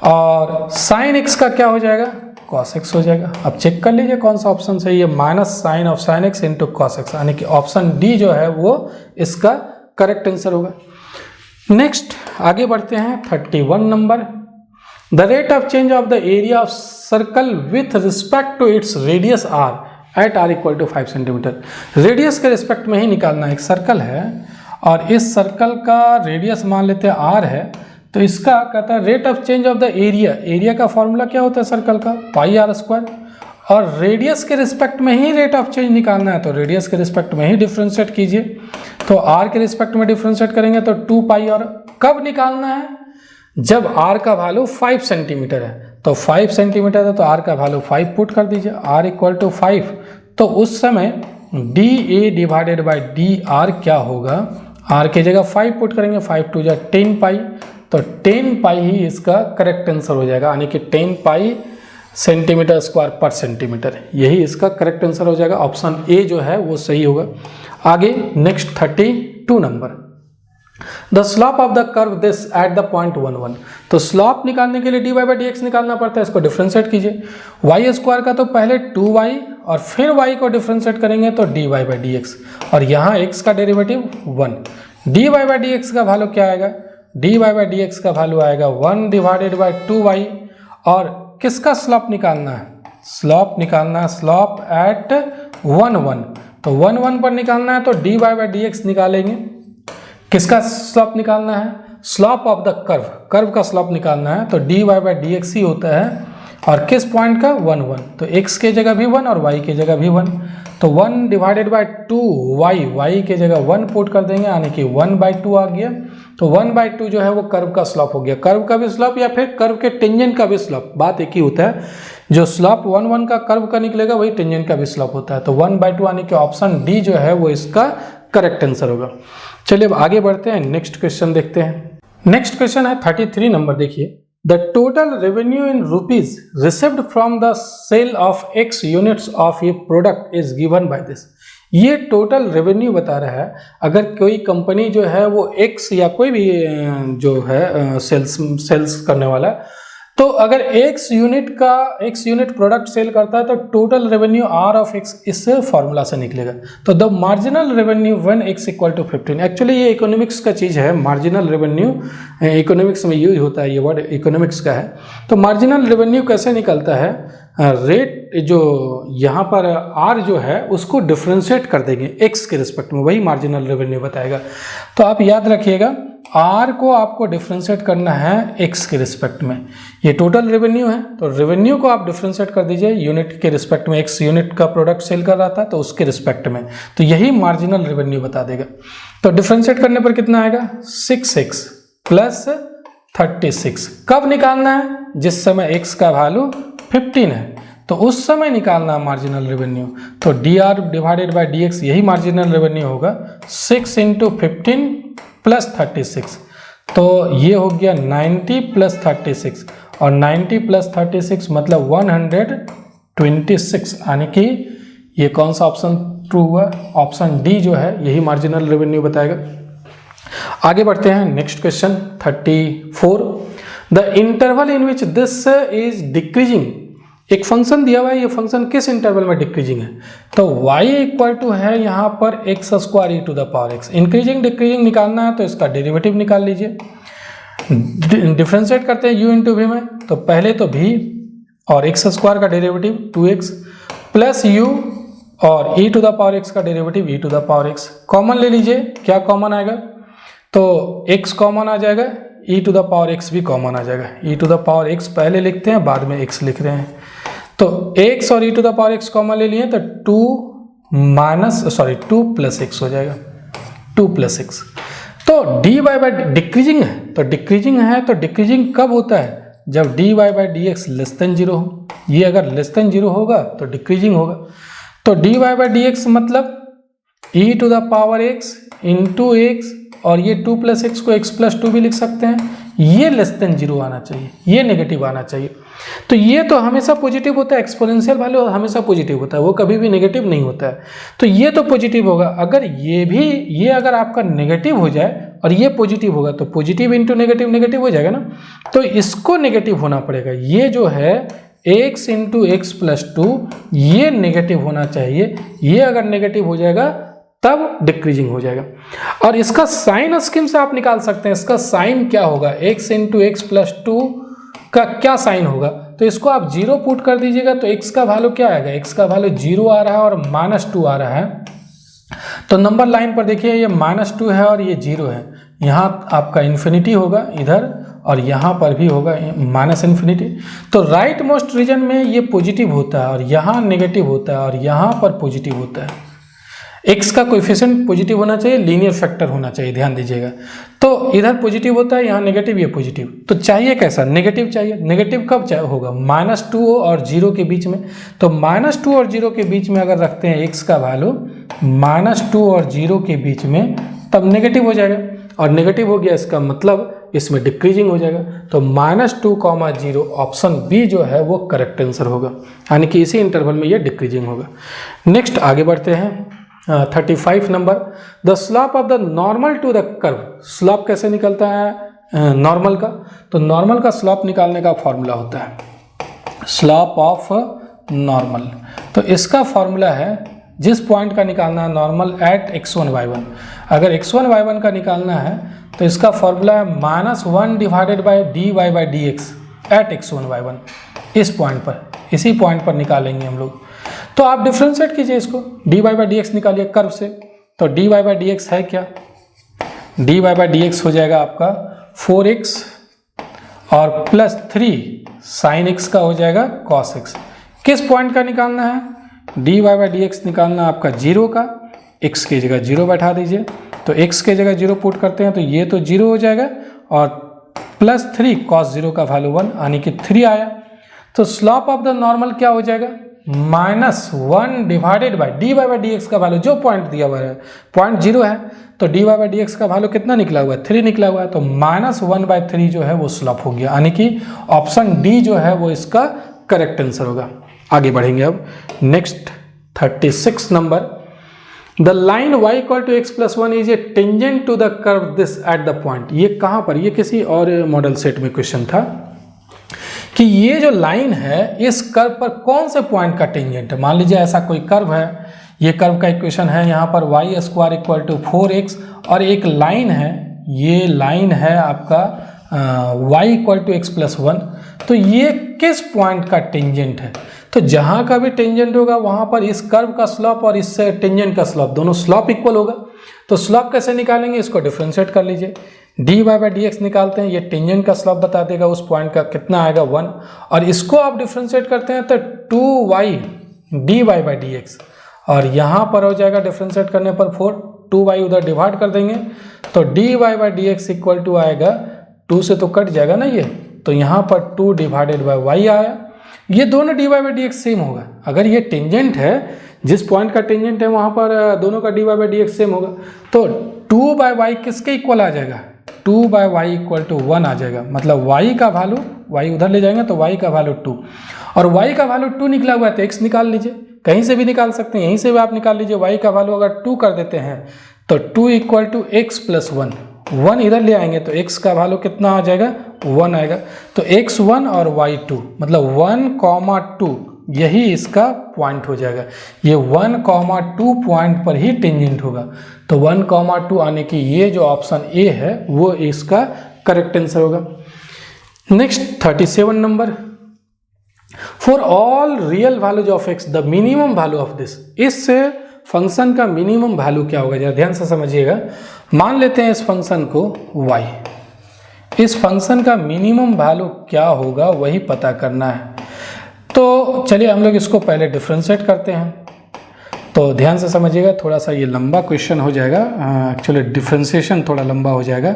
और साइन x का क्या हो जाएगा? cos x हो जाएगा। अब चेक कर लीजिए कौन सा ऑप्शन सही है, minus sine of sine x into cos x, यानी कि ऑप्शन डी जो है वो इसका करेक्ट आंसर होगा। नेक्स्ट आगे बढ़ते हैं 31 number. The rate of change of the area of circle with respect to its radius r at r equal to 5 centimetre. Radius के रिस्पेक्ट में ही निकालना है। एक सर्कल है और इस सर्कल का रेडियस मान लेते हैं आर है, तो इसका कहता है rate of change of the area. Area का फॉर्मूला क्या होता है सर्कल का? पाई आर स्क्वायर। और रेडियस के रिस्पेक्ट में ही रेट ऑफ चेंज निकालना है तो रेडियस के रिस्पेक्ट में ही डिफ्रेंशिएट कीजिए। तो आर के रिस्पेक्ट में डिफ्रेंशिएट करेंगे तो 2 पाई आर। कब निकालना है? जब आर का वैल्यू 5 सेंटीमीटर है। तो 5 सेंटीमीटर है तो आर का वैल्यू 5 पुट कर दीजिए, आर इक्वल टू 5। तो उस समय D A divided by D R क्या होगा? आर की जगह 5 पुट करेंगे, 5 टू जा 10 पाई, तो 10 पाई ही इसका करेक्ट आंसर हो जाएगा, यानी कि 10 पाई सेंटीमीटर स्क्वायर पर सेंटीमीटर, यही इसका करेक्ट आंसर हो जाएगा। ऑप्शन ए जो है वो सही होगा। आगे next 32 number. The slope of the curve this at the point 1 1। तो स्लॉप निकालने के लिए d Y by D x निकालना पड़ता है, इसको डिफ्रेंशिएट कीजिए। वाई स्क्वायर का तो पहले 2y और फिर y को डिफ्रेंशिएट करेंगे तो D Y by D x, और यहाँ x का derivative 1। D Y by D x का वैल्यू क्या आएगा? D Y by D x का वैल्यू आएगा 1 डिवाइडेड बाई 2y। और किसका स्लॉप निकालना है? स्लॉप निकालना है स्लॉप एट 1 1। तो 1 1 पर निकालना है तो D Y by D X निकालेंगे। किसका स्लॉप निकालना है? Slope of the curve, curve का स्लॉप निकालना है तो D Y by D X ही होता है। और किस पॉइंट का? 1 1। तो x के जगह भी 1 और y के जगह भी 1। तो 1 डिवाइडेड बाई 2y, y के जगह 1 पुट कर देंगे, यानी कि 1/2 आ गया। तो 1/2 जो है वो कर्व का स्लॉप हो गया। कर्व का भी स्लॉप या फिर कर्व के टेंजेंट का भी स्लॉप, बात एक ही होता है। जो स्लॉप 1 1 का कर्व का निकलेगा वही टेंजेंट का भी स्लॉप होता है। तो 1/2 यानी कि ऑप्शन डी जो है वो इसका करेक्ट आंसर होगा। चलिए अब आगे बढ़ते हैं, नेक्स्ट क्वेश्चन देखते हैं। नेक्स्ट क्वेश्चन है 33 नंबर। देखिए, the total revenue in rupees received from the sale of x units of a product is given by this. ये टोटल रेवेन्यू बता रहा है। अगर कोई कंपनी जो है वो x या कोई भी जो है सेल्स करने वाला, तो अगर x यूनिट प्रोडक्ट सेल करता है तो total revenue r of x इस फॉर्मूला से निकलेगा। तो the marginal revenue when x equal to 15। Actually ये इकोनॉमिक्स का चीज़ है, मार्जिनल रेवेन्यू इकोनॉमिक्स में यूज होता है, ये वर्ड इकोनॉमिक्स का है। तो मार्जिनल रेवेन्यू कैसे निकलता है? रेट जो यहाँ पर r जो है उसको डिफ्रेंशिएट कर देंगे x के रिस्पेक्ट में, वही मार्जिनल रेवेन्यू बताएगा। तो आप याद रखिएगा r को आपको डिफ्रेंशिएट करना है x के रिस्पेक्ट में। ये टोटल रेवेन्यू है तो रेवेन्यू को आप डिफ्रेंशिएट कर दीजिए यूनिट के रिस्पेक्ट में। x यूनिट का प्रोडक्ट सेल कर रहा था तो उसके रिस्पेक्ट में, तो यही मार्जिनल रेवेन्यू बता देगा। तो डिफ्रेंशिएट करने पर कितना आएगा? 6x plus 36। कब निकालना है? जिस समय x का वैल्यू 15 है, तो उस समय निकालना है मार्जिनल रेवेन्यू। तो D R divided by D x यही मार्जिनल रेवेन्यू होगा। 6 इंटू 15 प्लस 36, तो ये हो गया 90 प्लस 36, और 90 प्लस 36 मतलब 126, यानी कि ये कौन सा ऑप्शन ट्रू हुआ? ऑप्शन डी जो है यही मार्जिनल रेवेन्यू बताएगा। आगे बढ़ते हैं, next question 34। The interval in which this is decreasing. एक फंक्शन दिया हुआ है, ये फंक्शन किस इंटरवल में डिक्रीजिंग है? तो y इक्वल टू है यहाँ पर x square e to the power x। Increasing decreasing निकालना है तो इसका डेरिवेटिव निकाल लीजिए। डिफ्रेंशिएट करते हैं u इंटू वी में, तो पहले तो v और एक्स स्क्वायर का डेरिवेटिव 2x प्लस u और e to the power x का derivative e to the power x। Common ले लीजिए, क्या कॉमन आएगा, तो x कॉमन आ जाएगा, e to the power x भी कॉमन आ जाएगा। e to the power x पहले लिखते हैं, बाद में x लिख रहे हैं, तो x और e to the power x common ले लिए तो 2 प्लस x हो जाएगा, 2 प्लस x। तो dy बाई डिक्रीजिंग है, तो डिक्रीजिंग कब होता है, जब dy by dx less than 0 हो। ये अगर लेस देन 0 होगा तो डिक्रीजिंग होगा। तो dy बाई dx मतलब e to the power x into x, और ये 2 प्लस एक्स को x प्लस 2 भी लिख सकते हैं। ये लेस देन 0 आना चाहिए, ये नेगेटिव आना चाहिए। तो ये तो हमेशा पॉजिटिव होता है, एक्सपोनेंशियल वैल्यू हमेशा पॉजिटिव होता है, वो कभी भी नेगेटिव नहीं होता है। तो ये तो पॉजिटिव होगा। अगर ये अगर आपका नेगेटिव हो जाए और ये पॉजिटिव होगा तो पॉजिटिव इंटू नेगेटिव नेगेटिव हो जाएगा ना, तो इसको नेगेटिव होना पड़ेगा। ये जो है x इंटू एक्स प्लस 2 ये नेगेटिव होना चाहिए। ये अगर नेगेटिव हो जाएगा तब डिक्रीजिंग हो जाएगा। और इसका साइन स्कीम से आप निकाल सकते हैं, इसका साइन क्या होगा, x इंटू एक्स प्लस 2 का क्या साइन होगा, तो इसको आप 0 पुट कर दीजिएगा तो x का वैल्यू क्या आएगा, x का वैल्यू 0 आ रहा है और -2 आ रहा है। तो नंबर लाइन पर देखिए ये -2 है और ये 0 है, यहाँ आपका इन्फिनिटी होगा इधर, और यहाँ पर भी होगा -इन्फिनिटी। तो राइट मोस्ट रीजन में ये पॉजिटिव होता है और यहाँ नेगेटिव होता है और यहाँ पर पॉजिटिव होता है। x का कोएफिशिएंट पॉजिटिव होना चाहिए, लीनियर फैक्टर होना चाहिए, ध्यान दीजिएगा। तो इधर पॉजिटिव होता है, यहाँ नेगेटिव, ये पॉजिटिव। तो चाहिए कैसा, नेगेटिव चाहिए। नेगेटिव कब होगा, -2 और 0 के बीच में। तो -2 और 0 के बीच में अगर रखते हैं x का वैल्यू -2 और 0 के बीच में, तब नेगेटिव हो जाएगा। और नेगेटिव हो गया इसका मतलब इसमें डिक्रीजिंग हो जाएगा। तो -2, 0 ऑप्शन बी जो है वो करेक्ट आंसर होगा, यानी कि इसी इंटरवल में ये डिक्रीजिंग होगा। नेक्स्ट आगे बढ़ते हैं 35 number, the slope of the normal to the curve. Slope कैसे निकलता है नॉर्मल का, तो नॉर्मल का स्लॉप निकालने का फॉर्मूला होता है स्लॉप ऑफ नॉर्मल। तो इसका फॉर्मूला है, जिस पॉइंट का निकालना है नॉर्मल एट x1 y1, अगर x1 y1 का निकालना है तो इसका फॉर्मूला है -1 divided by dy by dx at x1 y1। इस पॉइंट पर, इसी पॉइंट पर निकालेंगे हम लोग। तो आप डिफ्रेंशिएट कीजिए इसको, dy बाई dx निकालिए कर्व से। तो dy बाई dx है क्या, dy बाई dx हो जाएगा आपका 4x और प्लस 3 sin x का हो जाएगा cos x। किस पॉइंट का निकालना है, dy बाई dx निकालना आपका 0 का, x की जगह 0 बैठा दीजिए। तो x की जगह 0 पुट करते हैं तो ये तो 0 हो जाएगा, और प्लस 3 cos 0 का वैल्यू 1 यानी कि 3 आया। तो स्लॉप ऑफ द नॉर्मल क्या हो जाएगा, -1 divided by dy by dx का वैल्यू जो पॉइंट दिया हुआ है, पॉइंट 0 है, तो dy बाई dx का वैल्यू कितना निकला हुआ है, 3 निकला हुआ है। तो -1/3 जो है वो स्लॉप हो गया, यानी कि ऑप्शन डी जो है वो इसका करेक्ट आंसर होगा। आगे बढ़ेंगे अब next 36 number, the line y equal to x plus 1 is a tangent to the curve this at the point. ये कहाँ पर, ये किसी और मॉडल सेट में क्वेश्चन था कि ये जो लाइन है इस कर्व पर कौन से पॉइंट का टेंजेंट है। मान लीजिए ऐसा कोई कर्व है, ये कर्व का इक्वेशन है, यहाँ पर y square equal to 4x और एक लाइन है, ये लाइन है आपका y equal to x plus 1। तो ये किस पॉइंट का टेंजेंट है, तो जहाँ का भी टेंजेंट होगा वहाँ पर इस कर्व का स्लॉप और इस टेंजेंट का स्लॉप दोनों स्लॉप इक्वल होगा। तो स्लॉप कैसे निकालेंगे, इसको डिफ्रेंशिएट कर लीजिए, dy बाई dx निकालते हैं, ये टेंजेंट का स्लॉप बता देगा उस पॉइंट का कितना आएगा 1, और इसको आप डिफ्रेंशिएट करते हैं तो 2y dy बाई dx, और यहाँ पर हो जाएगा डिफ्रेंशिएट करने पर 4, 2y उधर डिवाइड कर देंगे तो dy by dx equal to आएगा 2 से तो कट जाएगा ना ये, तो यहाँ पर 2 डिवाइडेड बाई y आया। ये दोनों dy बाई dx सेम होगा, अगर ये टेंजेंट है, जिस पॉइंट का टेंजेंट है वहाँ पर दोनों का dy बाई dx सेम होगा। तो 2 बाई वाई किसके इक्वल आ जाएगा, 2 बाई वाई इक्वल टू 1 आ जाएगा, मतलब y का वैल्यू, y उधर ले जाएंगे तो y का वैल्यू 2, और y का वैल्यू 2 निकला हुआ है तो x निकाल लीजिए, कहीं से भी निकाल सकते हैं, यहीं से भी आप निकाल लीजिए। y का वैल्यू अगर 2 कर देते हैं तो 2 इक्वल टू एक्स प्लस 1, 1 इधर ले आएंगे तो x का वैल्यू कितना आ जाएगा, 1 आएगा। तो x1 और y2 मतलब 1,2 यही इसका पॉइंट हो जाएगा, ये 1,2 पॉइंट पर ही टेंजेंट होगा। तो 1,2 आने की ये जो ऑप्शन ए है वो इसका करेक्ट आंसर होगा। Next 37 number, for all real values of x the minimum value of this, इस फंक्शन का मिनिमम वैल्यू क्या होगा, जरा ध्यान से समझिएगा। मान लेते हैं इस फंक्शन को y, इस फंक्शन का मिनिमम वैल्यू क्या होगा वही पता करना है। तो चलिए हम लोग इसको पहले डिफ्रेंशिएट करते हैं। तो ध्यान से समझिएगा, थोड़ा सा ये लंबा क्वेश्चन हो जाएगा, एक्चुअली डिफ्रेंशिएशन थोड़ा लंबा हो जाएगा।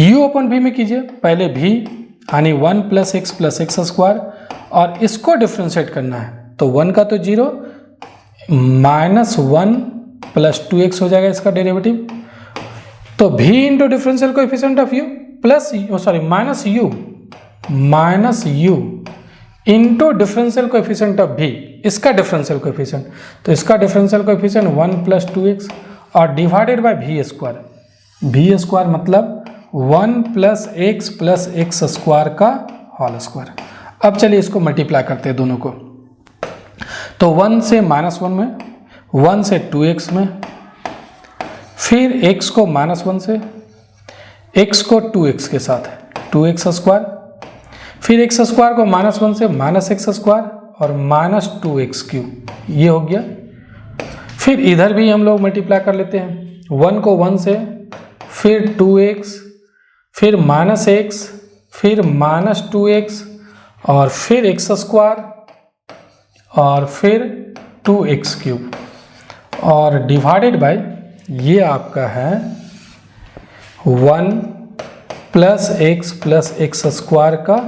u अपन v में कीजिए, पहले v यानी 1 + x + x² और इसको डिफ्रेंशिएट करना है। तो 1 का तो 0, -1 + 2x हो जाएगा इसका डेरिवेटिव। तो v into differential coefficient of u plus minus u into differential coefficient of v, इसका डिफरेंशियल कोएफिशिएंट। तो इसका डिफरेंशियल कोएफिशिएंट 1 + 2x और डिवाइडेड बाय v² मतलब 1 + x + x² का होल स्क्वायर। अब चलिए इसको मल्टीप्लाई करते हैं दोनों को। तो 1 से -1 में, 1 से 2x में, फिर x को -1 से, x को 2x के साथ 2x², फिर x² को -1 से -x² और -2x³, ये हो गया। फिर इधर भी हम लोग मल्टीप्लाई कर लेते हैं, 1 को 1 से, फिर 2x, फिर -x, फिर -2x और फिर x² और फिर 2x³ और डिवाइडेड बाय ये आपका है 1 + x + x² का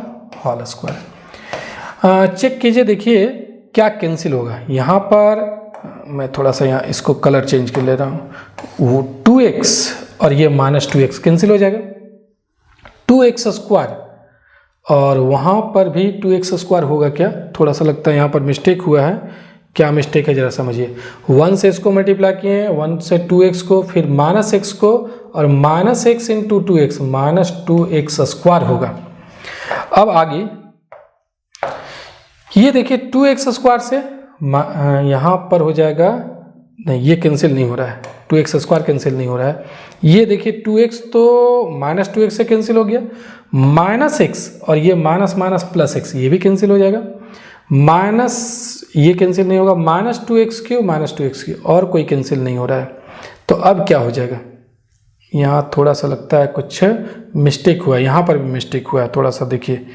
होल स्क्वायर। चेक कीजिए, देखिए क्या कैंसिल होगा। यहाँ पर मैं थोड़ा सा यहाँ इसको कलर चेंज कर ले रहा हूँ, वो 2x और ये -2x कैंसिल हो जाएगा, 2x² और वहाँ पर भी 2x² होगा क्या, थोड़ा सा लगता है यहाँ पर मिस्टेक हुआ है। क्या मिस्टेक है जरा समझिए। 1 से इसको मल्टीप्लाई किए हैं, 1 से 2x को, फिर -x को और -x इंटू 2x, -2x² होगा। अब आगे ये देखिए 2x² से यहाँ पर हो जाएगा, नहीं ये कैंसिल नहीं हो रहा है, 2x² कैंसिल नहीं हो रहा है। ये देखिए 2x तो -2x से कैंसिल हो गया, -x और ये +x ये भी कैंसिल हो जाएगा, ये कैंसिल नहीं होगा, -2x³ और कोई कैंसिल नहीं हो रहा है। तो अब क्या हो जाएगा, यहाँ थोड़ा सा लगता है कुछ मिस्टेक हुआ है, यहाँ पर भी मिस्टेक हुआ है, थोड़ा सा देखिए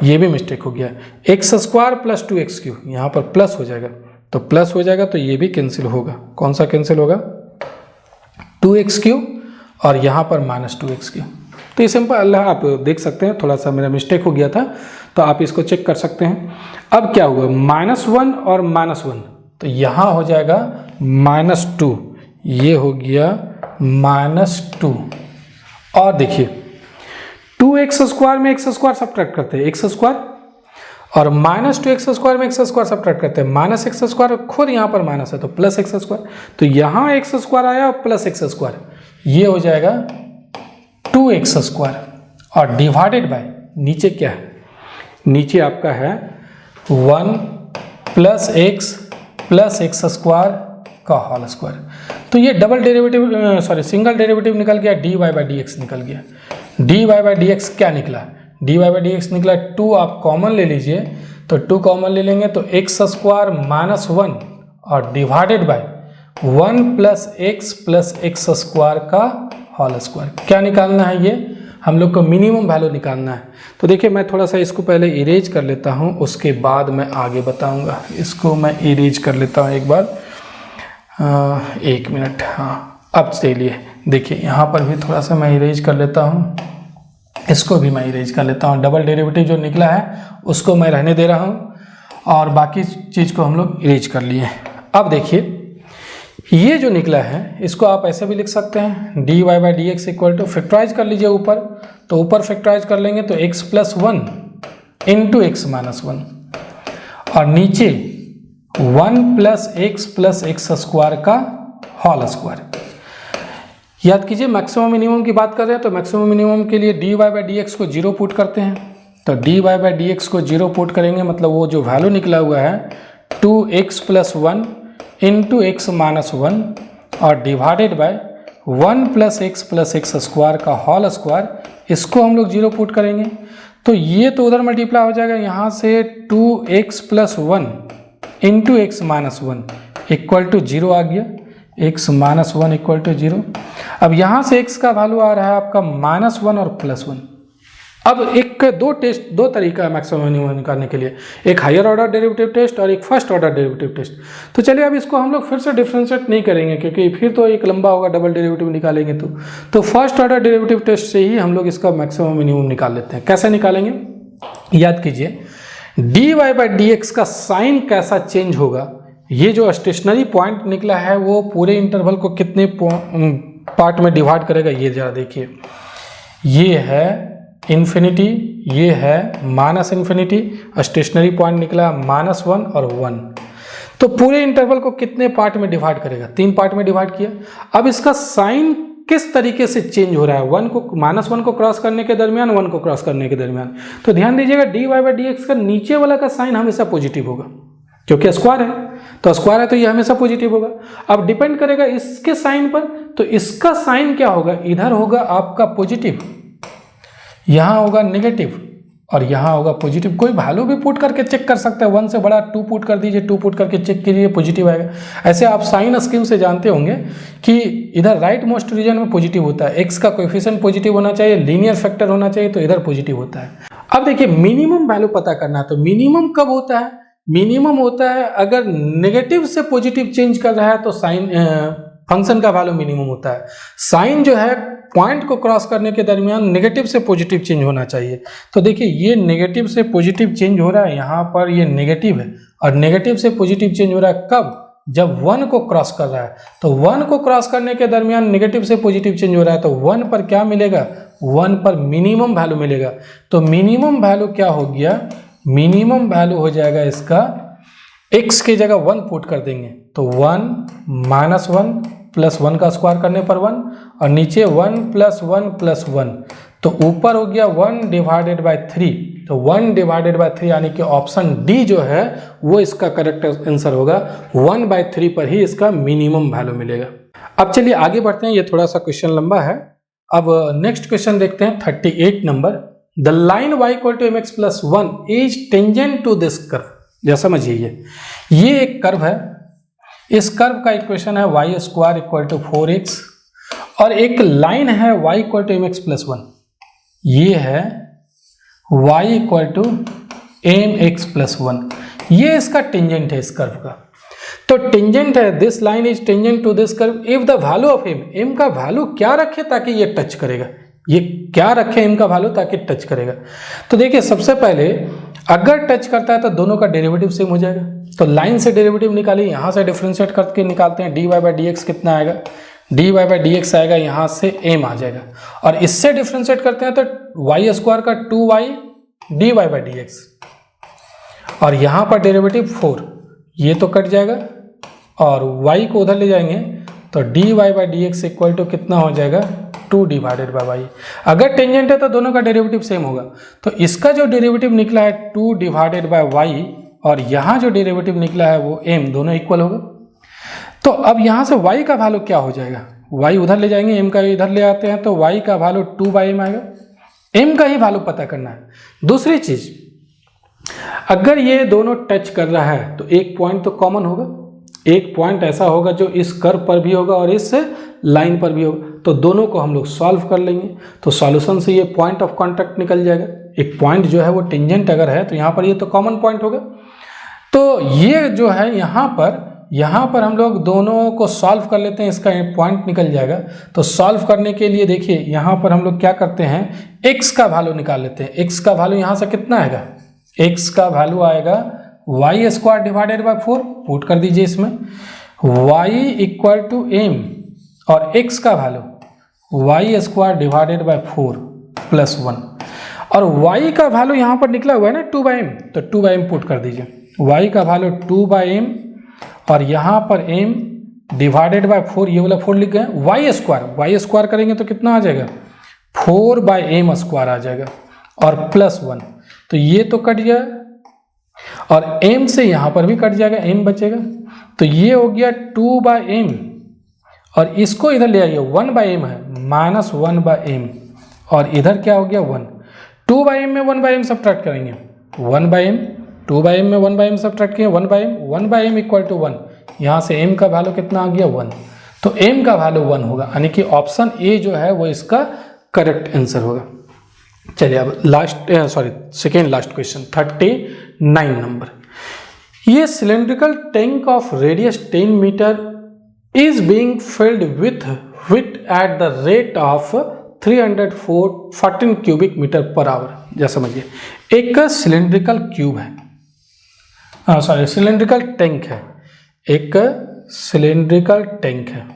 ये भी मिस्टेक हो गया, x² + 2x³, यहाँ पर प्लस हो जाएगा। तो प्लस हो जाएगा तो ये भी कैंसिल होगा। कौन सा कैंसिल होगा, 2x³ और यहाँ पर -2x³। तो ये सिंपल आप देख सकते हैं, थोड़ा सा मेरा मिस्टेक हो गया था, तो आप इसको चेक कर सकते हैं। अब क्या हुआ, -1 और -1, तो यहाँ हो जाएगा -2, ये हो गया -2। और देखिए 2x² में x² सब्ट्रैक्ट करते हैं, x² और -2x² में x² सब्ट्रैक्ट करते हैं, -x² खुद यहाँ पर माइनस है तो +x²। तो यहाँ x² आया और +x², ये हो जाएगा 2x² और डिवाइडेड बाय नीचे क्या है, नीचे आपका है 1 + x + x² का होल स्क्वायर। तो ये डबल डेरिवेटिव सिंगल डेरिवेटिव निकल गया, dy/dx निकल गया। dy/dx क्या निकला, dy/dx निकला 2, आप कॉमन ले लीजिए, तो 2 कॉमन ले लेंगे तो x² -1 और डिवाइडेड बाय 1 + x + x² का होल स्क्वायर। क्या निकालना है, ये हम लोग को मिनिमम वैल्यू निकालना है। तो देखिए मैं थोड़ा सा इसको पहले इरेज कर लेता हूँ, उसके बाद मैं आगे बताऊँगा। इसको मैं इरेज कर लेता हूँ एक बार, 1 मिनट। हाँ अब चलिए देखिए यहाँ पर भी थोड़ा सा मैं इरेज कर लेता हूँ, इसको भी मैं इरेज कर लेता हूँ। डबल डेरिवेटिव जो निकला है उसको मैं रहने दे रहा हूँ और बाकी चीज़ को हम लोग इरेज कर लिए। अब देखिए ये जो निकला है इसको आप ऐसे भी लिख सकते हैं, dy/dx = फैक्टराइज कर लीजिए ऊपर, तो ऊपर फैक्टराइज कर लेंगे तो x + 1 इंटू x - 1 और नीचे 1 + x + x² का होल स्क्वायर। याद कीजिए मैक्सिमम मिनिमम की बात कर रहे हैं, तो मैक्सिमम मिनिमम के लिए dy/dx को 0 पुट करते हैं। तो dy/dx को 0 पुट करेंगे मतलब वो जो वैल्यू निकला हुआ है 2x + 1 इंटू x - 1 और डिवाइडेड बाय 1 + x + x² का होल स्क्वायर, इसको हम लोग 0 पुट करेंगे तो ये तो उधर मल्टीप्लाई हो जाएगा, यहाँ से 2x + 1 into x - 1 equal to 0 आ गया, x - 1 इक्वल टू 0। अब यहाँ से x का वैल्यू आ रहा है आपका -1 और +1। अब दो तरीका है मैक्सिमम मिनिमम निकालने के लिए, एक हायर ऑर्डर डेरिवेटिव टेस्ट और एक फर्स्ट ऑर्डर डेरिवेटिव टेस्ट। तो चलिए अब इसको हम लोग फिर से डिफ्रेंशिएट नहीं करेंगे क्योंकि फिर तो एक लंबा होगा, डबल डेरिवेटिव निकालेंगे तो फर्स्ट ऑर्डर डेरिवेटिव टेस्ट से ही हम लोग इसका मैक्सिमम मिनिमम निकाल लेते हैं। कैसे निकालेंगे, याद कीजिए dy/dx का साइन कैसा चेंज होगा। ये जो स्टेशनरी पॉइंट निकला है वो पूरे इंटरवल को कितने पार्ट में डिवाइड करेगा, ये जरा देखिए। ये है इन्फिनिटी, ये है -इन्फिनिटी, स्टेशनरी पॉइंट निकला -1 और 1। तो पूरे इंटरवल को कितने पार्ट में डिवाइड करेगा, 3 पार्ट में डिवाइड किया। अब इसका साइन किस तरीके से चेंज हो रहा है, -1 को क्रॉस करने के दरमियान, 1 को क्रॉस करने के दरमियान। तो ध्यान दीजिएगा dy/dx का नीचे वाला का साइन हमेशा पॉजिटिव होगा क्योंकि स्क्वायर है, तो ये हमेशा पॉजिटिव होगा। अब डिपेंड करेगा इसके साइन पर, तो इसका साइन क्या होगा, इधर होगा आपका पॉजिटिव, यहाँ होगा नेगेटिव और यहाँ होगा पॉजिटिव। कोई वैल्यू भी पुट करके चेक कर सकते हैं, 1 से बड़ा 2 पुट कर दीजिए, 2 पुट करके चेक कीजिए पॉजिटिव आएगा। ऐसे आप साइन स्कीम से जानते होंगे कि इधर राइट मोस्ट रीजन में पॉजिटिव होता है, x का कोएफिशिएंट पॉजिटिव होना चाहिए, लीनियर फैक्टर होना चाहिए, तो इधर पॉजिटिव होता है। अब देखिए मिनिमम वैल्यू पता करना है, तो मिनिमम कब होता है, मिनिमम होता है अगर नेगेटिव से पॉजिटिव चेंज कर रहा है तो साइन फंक्शन का वैल्यू मिनिमम होता है। साइन जो है पॉइंट को क्रॉस करने के दरमियान नेगेटिव से पॉजिटिव चेंज होना चाहिए। तो देखिए ये नेगेटिव से पॉजिटिव चेंज हो रहा है, यहाँ पर ये नेगेटिव है और नेगेटिव से पॉजिटिव चेंज हो रहा है कब, जब 1 को क्रॉस कर रहा है। तो 1 को क्रॉस करने के दरमियान नेगेटिव से पॉजिटिव चेंज हो रहा है, तो 1 पर क्या मिलेगा, 1 पर मिनिमम वैल्यू मिलेगा। तो मिनिमम वैल्यू क्या हो गया, मिनिमम वैल्यू हो जाएगा इसका, x की जगह 1 पुट कर देंगे तो 1 - 1 + 1 का स्क्वायर करने पर 1 और नीचे 1 + 1 + 1, तो ऊपर हो गया 1/3। तो 1/3 यानी कि ऑप्शन डी जो है वो इसका करेक्ट आंसर होगा, 1/3 पर ही इसका मिनिमम वैल्यू मिलेगा। अब चलिए आगे बढ़ते हैं, ये थोड़ा सा क्वेश्चन लंबा है। अब नेक्स्ट क्वेश्चन देखते हैं 38 number. The line y = mx + 1 is tangent to this curve. जैसा समझिए ये एक कर्व है, इस कर्व का इक्वेशन है y² = 4x और एक लाइन है y = mx + 1, ये है y = mx + 1, ये इसका टेंजेंट है इस कर्व का। तो टेंजेंट है, this line is tangent to this curve if the value of m का वैल्यू क्या रखे ताकि ये टच करेगा, ये क्या रखे m का वैल्यू ताकि टच करेगा। तो देखिए सबसे पहले अगर टच करता है तो दोनों का डेरिवेटिव सेम हो जाएगा। तो लाइन से डेरिवेटिव निकालिए, यहाँ से डिफरेंशिएट करके निकालते हैं, dy/dx कितना आएगा, dy/dx आएगा यहाँ से m आ जाएगा और इससे डिफरेंशिएट करते हैं तो y² का 2y dy/dx और यहाँ पर डेरिवेटिव 4, ये तो कट जाएगा और y को उधर ले जाएंगे तो dy/dx इक्वल टू कितना हो जाएगा, 2/y। अगर टेंजेंट है तो दोनों का डेरिवेटिव सेम होगा, तो इसका जो डेरिवेटिव निकला है 2/y और यहाँ जो डेरिवेटिव निकला है वो m, दोनों इक्वल होगा। तो अब यहाँ से y का वैल्यू क्या हो जाएगा, y उधर ले जाएंगे, m का इधर ले आते हैं तो y का वैल्यू 2/m आएगा, m का ही वैल्यू पता करना है। दूसरी चीज, अगर ये दोनों टच कर रहा है तो एक पॉइंट तो कॉमन होगा, एक पॉइंट ऐसा होगा जो इस कर्व पर भी होगा और इस लाइन पर भी होगा, तो दोनों को हम लोग सॉल्व कर लेंगे। तो सॉल्यूशन से ये पॉइंट ऑफ कांटेक्ट निकल जाएगा, एक पॉइंट जो है वो टेंजेंट अगर है तो यहाँ पर ये तो कॉमन पॉइंट होगा। तो ये जो है यहाँ पर हम लोग दोनों को सॉल्व कर लेते हैं, इसका पॉइंट निकल जाएगा। तो सॉल्व करने के लिए देखिए यहाँ पर हम लोग क्या करते हैं, x का वैल्यू निकाल लेते हैं। x का वैल्यू यहाँ से कितना आएगा, x का वैल्यू आएगा y² / 4, पुट कर दीजिए इसमें, y = m और x का वैल्यू y² / 4 + 1 और y का वैल्यू यहाँ पर निकला हुआ है ना 2/m, तो 2/m पुट कर दीजिए, y का वैल्यू 2/m और यहाँ पर m डिवाइडेड बाय 4, ये वाला 4 लिख गए, y² करेंगे तो कितना आ जाएगा, 4/m² आ जाएगा और +1, तो ये तो कट गया और m से यहाँ पर भी कट जाएगा, m बचेगा, तो ये हो गया 2/m और इसको इधर ले आइए, 1/m है, -1/m और इधर क्या हो गया 1। 2/m में 1/m सब्ट्रैक्ट करेंगे, 1/m 2/m में 1/m सब्ट्रैक्ट किए 1/m इक्वल टू 1। यहाँ से m का वैल्यू कितना आ गया 1, तो m का वैल्यू 1 होगा, यानी कि ऑप्शन ए जो है वो इसका करेक्ट आंसर होगा। चलिए अब सेकेंड लास्ट क्वेश्चन 39 नंबर। ये cylindrical tank of radius 10 metre is being filled with at the rate of 314 cubic metre per hour. जैसा समझिए एक सिलेंड्रिकल क्यूब है, सिलेंड्रिकल टैंक है, एक सिलेंड्रिकल टैंक है,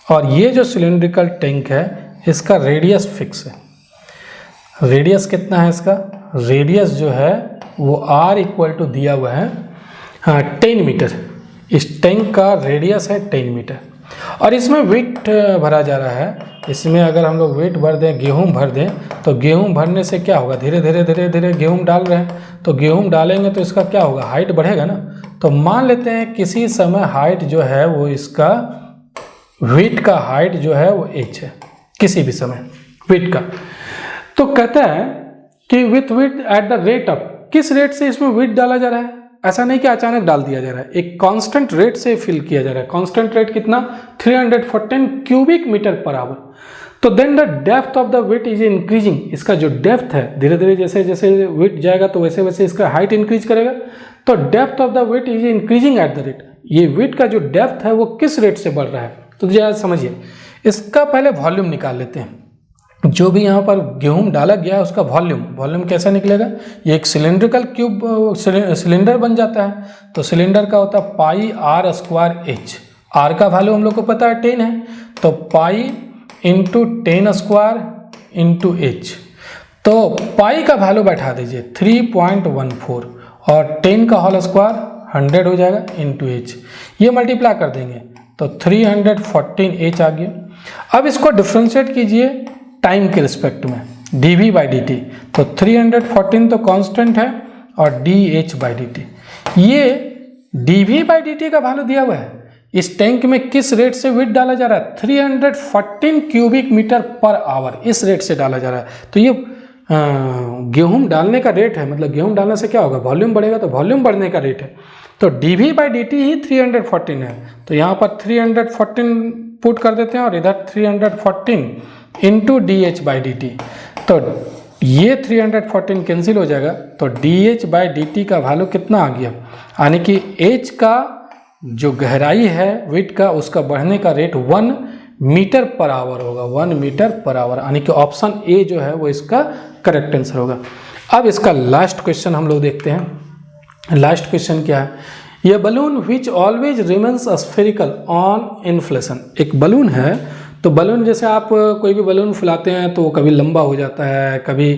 और ये जो सिलेंड्रिकल टैंक है इसका रेडियस फिक्स है। रेडियस कितना है इसका? रेडियस जो है वो r इक्वल टू दिया हुआ है 10 मीटर। इस टैंक का रेडियस है 10 मीटर और इसमें वेट भरा जा रहा है। इसमें अगर हम लोग वेट भर दें, गेहूं भर दें, तो गेहूं भरने से क्या होगा, धीरे धीरे गेहूं डाल रहे हैं, तो गेहूं डालेंगे तो इसका क्या होगा, हाइट बढ़ेगा ना। तो मान लेते हैं किसी समय हाइट जो है वो इसका वेट का हाइट जो है वो h है, किसी भी समय वेट का। तो कहता है कि with water at the rate of, किस रेट से इसमें वेट डाला जा रहा है, ऐसा नहीं कि अचानक डाल दिया जा रहा है, एक कांस्टेंट रेट से फिल किया जा रहा है। कांस्टेंट रेट कितना? 314 क्यूबिक मीटर पर आवर। तो then the depth of the water is increasing, इसका जो डेप्थ है धीरे धीरे जैसे जैसे वेट जाएगा तो वैसे वैसे इसका हाइट इंक्रीज करेगा। तो depth of the water is increasing at the rate, ये वेट का जो डेप्थ है वो किस रेट से बढ़ रहा है। तो जरा समझिए, इसका पहले वॉल्यूम निकाल लेते हैं। जो भी यहाँ पर गेहूं डाला गया है उसका वॉल्यूम कैसा निकलेगा, ये एक सिलेंड्रिकल क्यूब सिलेंडर बन जाता है। तो सिलेंडर का होता है पाई r स्क्वायर h, r का वैल्यू हम लोग को पता है 10 है, तो pi into 10 square into h। तो पाई का वैल्यू बैठा दीजिए 3.14 और 10 का होल स्क्वायर 100 हो जाएगा इंटू h, ये मल्टीप्लाई कर देंगे तो 314h आ गया। अब इसको डिफ्रेंशिएट कीजिए टाइम के रिस्पेक्ट में, dv बाई dt, तो 314 तो कांस्टेंट है और dh बाई dt, ये dv बाई dt का वैल्यू दिया हुआ है। इस टैंक में किस रेट से वेट डाला जा रहा है? 314 क्यूबिक मीटर पर आवर, इस रेट से डाला जा रहा है। तो ये गेहूं डालने का रेट है, मतलब गेहूं डालने से क्या होगा, वॉल्यूम बढ़ेगा, तो वॉल्यूम बढ़ने का रेट है। तो dv बाई dt ही 314 है, तो यहाँ पर 314 पुट कर देते हैं और इधर 314 इंटू dh बाई dt, तो ये 314 कैंसिल हो जाएगा, तो dh बाई dt का वैल्यू कितना आ गया, यानी कि h का जो गहराई है वेट का उसका बढ़ने का रेट 1 मीटर पर आवर होगा, 1 मीटर पर आवर, यानी कि ऑप्शन ए जो है वो इसका करेक्ट आंसर होगा। अब इसका लास्ट क्वेश्चन हम लोग देखते हैं। लास्ट क्वेश्चन क्या है, यह balloon which always remains spherical on inflation. एक बलून है, तो बलून जैसे आप कोई भी बलून फुलाते हैं तो वो कभी लंबा हो जाता है, कभी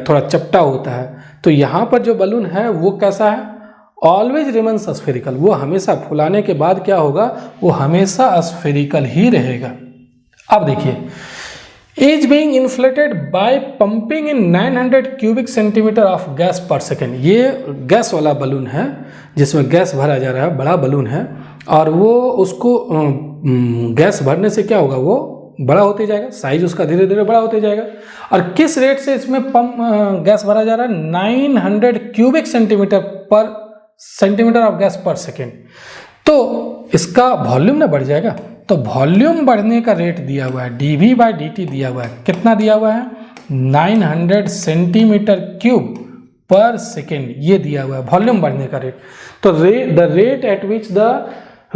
थोड़ा चपटा होता है। तो यहाँ पर जो बलून है वो कैसा है, ऑलवेज रिमेन्स स्फेरिकल, वो हमेशा फुलाने के बाद क्या होगा, वो हमेशा स्फेरिकल ही रहेगा। अब देखिए, is being inflated by pumping in 900 cubic centimetre of gas per second. ये गैस वाला बलून है जिसमें गैस भरा जा रहा है, बड़ा बलून है, और वो उसको गैस भरने से क्या होगा, वो बड़ा होते जाएगा, साइज उसका धीरे धीरे बड़ा होते जाएगा। और किस रेट से इसमें गैस भरा जा रहा है, 900 cubic centimetre of gas per second. तो इसका वॉल्यूम ना बढ़ जाएगा, तो वॉल्यूम बढ़ने का रेट दिया हुआ है, dv बाई dt दिया हुआ है, कितना दिया हुआ है, 900 सेंटीमीटर क्यूब पर सेकेंड, ये दिया हुआ है वॉल्यूम बढ़ने का रेट। तो the rate at which the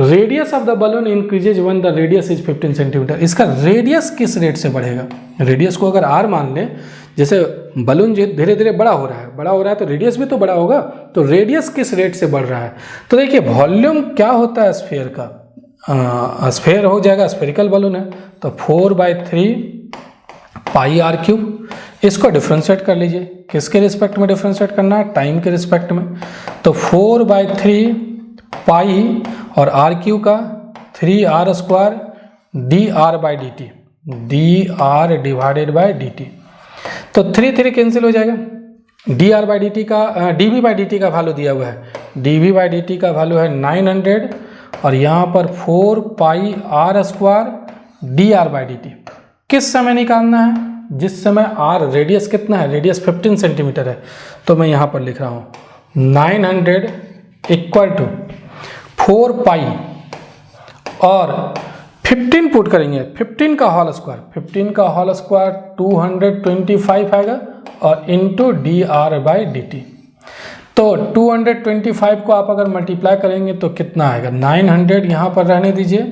radius of the balloon increases when the radius is 15 centimetre. इसका रेडियस किस रेट से बढ़ेगा, रेडियस को अगर r मान लें, जैसे बलून धीरे धीरे बड़ा हो रहा है तो रेडियस भी तो बड़ा होगा, तो रेडियस किस रेट से बढ़ रहा है। तो देखिए वॉल्यूम क्या होता है स्फीयर का, स्फीयर हो जाएगा, स्फेरिकल बलून है, तो 4/3 पाई r क्यूब। इसको डिफ्रेंशिएट कर लीजिए, किसके रिस्पेक्ट में डिफ्रेंशिएट करना है, टाइम के रिस्पेक्ट में। तो 4/3 पाई और r क्यू का 3r square dr by dt, dr divided by dt, तो 3 कैंसिल हो जाएगा। dr बाई dt का dv बाई dt का वैल्यू दिया हुआ है, dv बाई dt का वैल्यू है 900 और यहाँ पर 4 पाई r square dr by dt। किस समय निकालना है, जिस समय आर रेडियस कितना है, रेडियस 15 सेंटीमीटर है, तो मैं यहाँ पर लिख रहा हूँ 900 इक्वल टू 4 पाई और 15 पुट करेंगे, 15 का होल स्क्वायर, 15 का होल स्क्वायर 225 आएगा और into D R by D T. तो 225 को आप अगर मल्टीप्लाई करेंगे तो कितना आएगा, 900 यहाँ पर रहने दीजिए,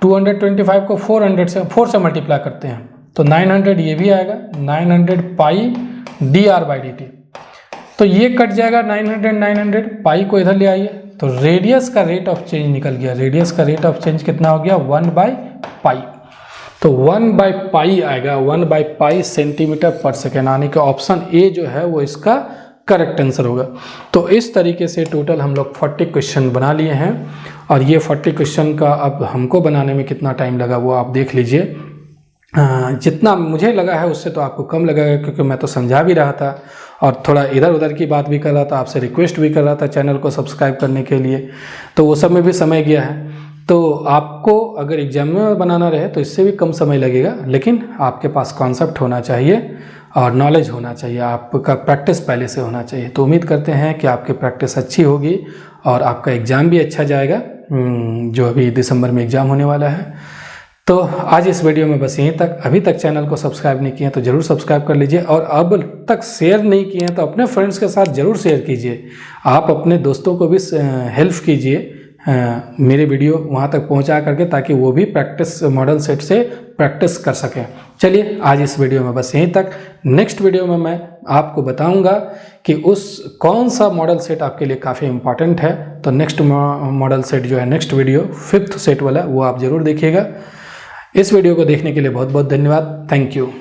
225 को 4 से मल्टीप्लाई करते हैं तो 900 ये भी आएगा, 900 pi D R by D T. तो ये कट जाएगा 900, पाई को इधर ले आइए, तो रेडियस का रेट ऑफ चेंज निकल गया। रेडियस का रेट ऑफ चेंज कितना हो गया, 1/पाई। तो 1/पाई आएगा, 1/पाई सेंटीमीटर पर सेकेंड, यानी कि ऑप्शन ए जो है वो इसका करेक्ट आंसर होगा। तो इस तरीके से टोटल हम लोग 40 क्वेश्चन बना लिए हैं और ये 40 क्वेश्चन का अब हमको बनाने में कितना टाइम लगा वो आप देख लीजिए। जितना मुझे लगा है उससे तो आपको कम लगेगा, क्योंकि मैं तो समझा भी रहा था और थोड़ा इधर उधर की बात भी कर रहा था, आपसे रिक्वेस्ट भी कर रहा था चैनल को सब्सक्राइब करने के लिए, तो वो सब में भी समय गया है। तो आपको अगर एग्जाम में बनाना रहे तो इससे भी कम समय लगेगा, लेकिन आपके पास कॉन्सेप्ट होना चाहिए और नॉलेज होना चाहिए, आपका प्रैक्टिस पहले से होना चाहिए। तो उम्मीद करते हैं कि आपकी प्रैक्टिस अच्छी होगी और आपका एग्ज़ाम भी अच्छा जाएगा, जो अभी दिसंबर में एग्ज़ाम होने वाला है। तो आज इस वीडियो में बस यहीं तक। अभी तक चैनल को सब्सक्राइब नहीं किए हैं तो ज़रूर सब्सक्राइब कर लीजिए, और अब तक शेयर नहीं किए हैं तो अपने फ्रेंड्स के साथ ज़रूर शेयर कीजिए। आप अपने दोस्तों को भी हेल्प कीजिए मेरे वीडियो वहाँ तक पहुँचा करके, ताकि वो भी प्रैक्टिस मॉडल सेट से प्रैक्टिस कर सकें। चलिए आज इस वीडियो में बस यहीं तक। नेक्स्ट वीडियो में मैं आपको बताऊंगा कि उस कौन सा मॉडल सेट आपके लिए काफ़ी इंपॉर्टेंट है। तो नेक्स्ट मॉडल सेट जो है, नेक्स्ट वीडियो 5th सेट वाला, वो आप ज़रूर देखिएगा। इस वीडियो को देखने के लिए बहुत बहुत धन्यवाद। Thank you.